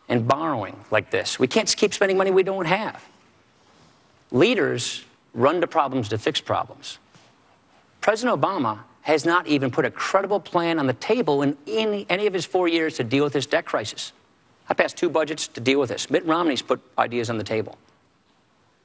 and borrowing like this. We can't keep spending money we don't have. Leaders run to problems to fix problems. President Obama has not even put a credible plan on the table in any of his 4 years to deal with this debt crisis. I passed 2 budgets to deal with this. Mitt Romney's put ideas on the table.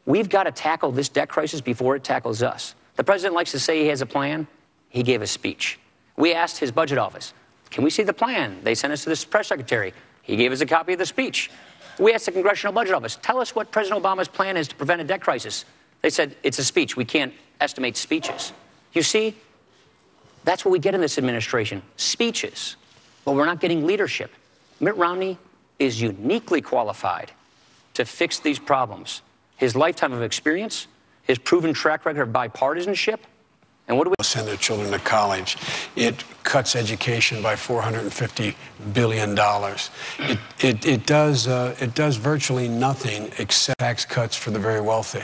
We've got to tackle this debt crisis before it tackles us. The president likes to say he has a plan. He gave a speech. We asked his budget office, can we see the plan? They sent us to the press secretary. He gave us a copy of the speech. We asked the Congressional Budget Office, tell us what President Obama's plan is to prevent a debt crisis. They said, it's a speech. We can't estimate speeches. You see, that's what we get in this administration, speeches. But we're not getting leadership. Mitt Romney is uniquely qualified to fix these problems. His lifetime of experience, his proven track record of bipartisanship, and what do we send their children to college? It cuts education by $450 billion. It does virtually nothing except tax cuts for the very wealthy.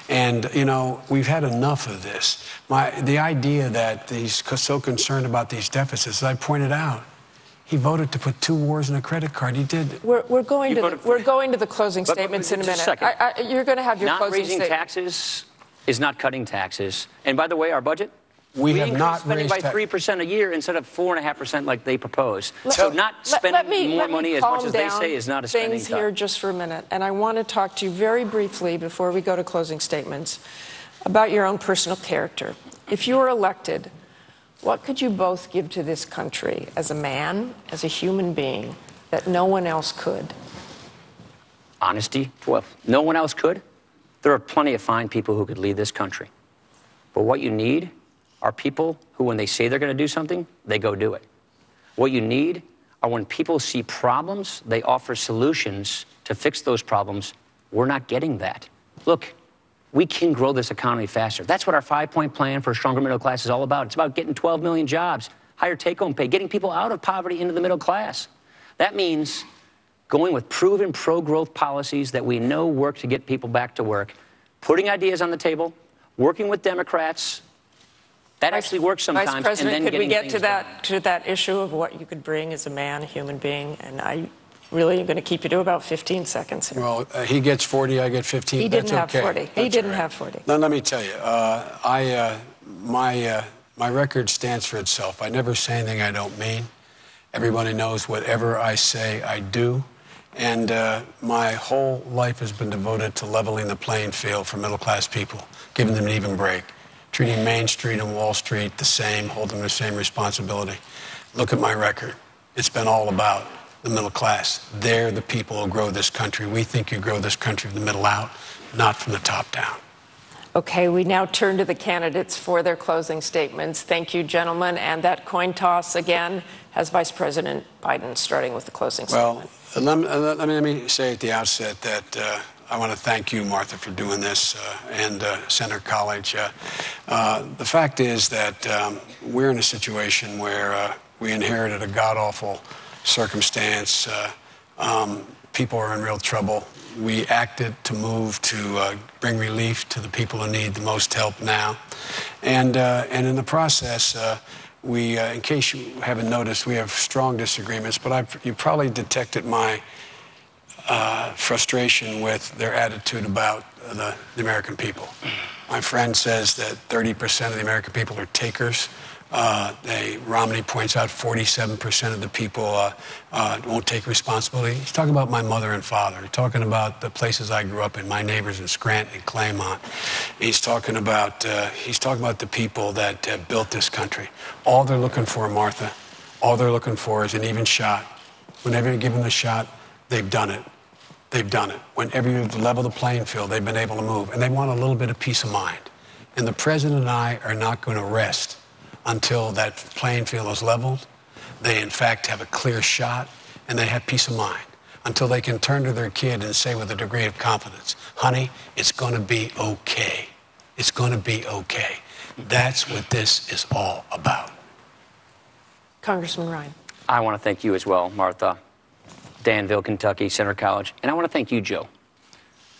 And, you know, we've had enough of this. The idea that he's so concerned about these deficits, as I pointed out, he voted to put 2 wars in a credit card. He did. We're going to the closing statements in a minute. You're going to have your closing statement. Not raising taxes is not cutting taxes. And by the way, our budget, we have not spending raised by 3% a year instead of 4.5% like they propose. So not spending more money as much as they say is not a spending things here just for a minute. And I want to talk to you very briefly before we go to closing statements about your own personal character. If you were elected, what could you both give to this country as a man, as a human being, that no one else could? Honesty. Well, no one else could. There are plenty of fine people who could lead this country. But what you need are people who, when they say they're going to do something, they go do it. What you need are when people see problems, they offer solutions to fix those problems. We're not getting that. Look, we can grow this economy faster. That's what our 5-point plan for a stronger middle class is all about. It's about getting 12 million jobs, higher take-home pay, getting people out of poverty into the middle class. That means going with proven pro-growth policies that we know work to get people back to work, putting ideas on the table, working with Democrats. That actually works sometimes. Vice President, and then could we get to that issue of what you could bring as a man, a human being? And I really am going to keep you to about 15 seconds here. Well, he gets 40, I get 15. He didn't have okay. 40. He didn't have 40. Now, let me tell you, my record stands for itself. I never say anything I don't mean. Everybody knows whatever I say, I do. And my whole life has been devoted to leveling the playing field for middle-class people, giving them an even break, treating Main Street and Wall Street the same, holding them the same responsibility. Look at my record. It's been all about the middle class. They're the people who grow this country. We think you grow this country from the middle out, not from the top down. Okay, we now turn to the candidates for their closing statements. Thank you, gentlemen. And that coin toss, again, has Vice President Biden starting with the closing statement. Well, let me say at the outset that I want to thank you, Martha, for doing this, and Senator College. The fact is that we're in a situation where we inherited a god-awful circumstance. People are in real trouble. We acted to move to bring relief to the people who need the most help now. And in the process, we, in case you haven't noticed, we have strong disagreements, but you probably detected my frustration with their attitude about the American people. My friend says that 30% of the American people are takers. Romney points out 47% of the people won't take responsibility. He's talking about my mother and father. He's talking about the places I grew up in, my neighbors in Scranton and Claymont. He's talking about the people that built this country. All they're looking for, Martha, all they're looking for is an even shot. Whenever you give them the shot, they've done it. They've done it. Whenever you've leveled the playing field, they've been able to move. And they want a little bit of peace of mind. And the president and I are not going to rest until that playing field is leveled. They, in fact, have a clear shot, and they have peace of mind. Until they can turn to their kid and say with a degree of confidence, honey, it's going to be okay. It's going to be okay. That's what this is all about. Congressman Ryan. I want to thank you as well, Martha. Danville, Kentucky, Senator College. And I want to thank you, Joe.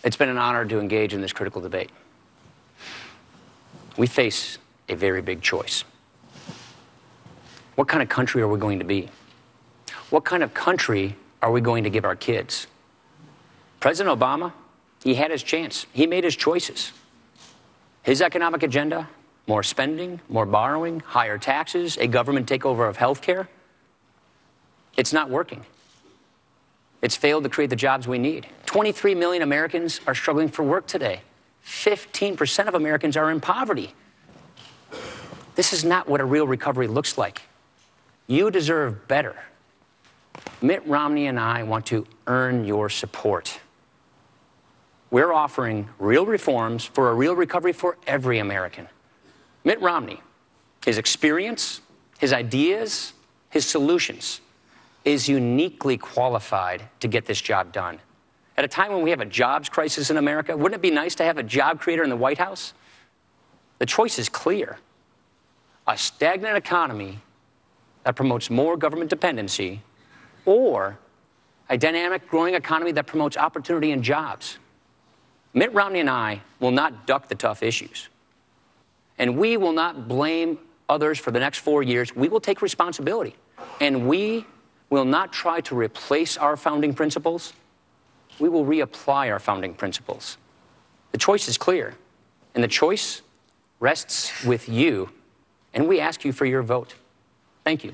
It's been an honor to engage in this critical debate. We face a very big choice. What kind of country are we going to be? What kind of country are we going to give our kids? President Obama, he had his chance. He made his choices. His economic agenda, more spending, more borrowing, higher taxes, a government takeover of health care. It's not working. It's failed to create the jobs we need. 23 million Americans are struggling for work today. 15% of Americans are in poverty. This is not what a real recovery looks like. You deserve better. Mitt Romney and I want to earn your support. We're offering real reforms for a real recovery for every American. Mitt Romney, his experience, his ideas, his solutions, is uniquely qualified to get this job done. At a time when we have a jobs crisis in America, wouldn't it be nice to have a job creator in the White House? The choice is clear. A stagnant economy that promotes more government dependency, or a dynamic, growing economy that promotes opportunity and jobs. Mitt Romney and I will not duck the tough issues. And we will not blame others for the next 4 years. We will take responsibility. And we will not try to replace our founding principles. We will reapply our founding principles. The choice is clear, and the choice rests with you. And we ask you for your vote. Thank you.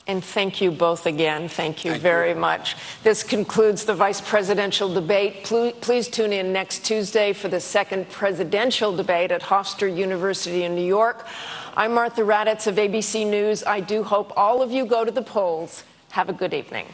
And thank you both again. Thank you very much. This concludes the vice presidential debate. Please tune in next Tuesday for the second presidential debate at Hofstra University in New York. I'm Martha Raddatz of ABC News. I do hope all of you go to the polls. Have a good evening.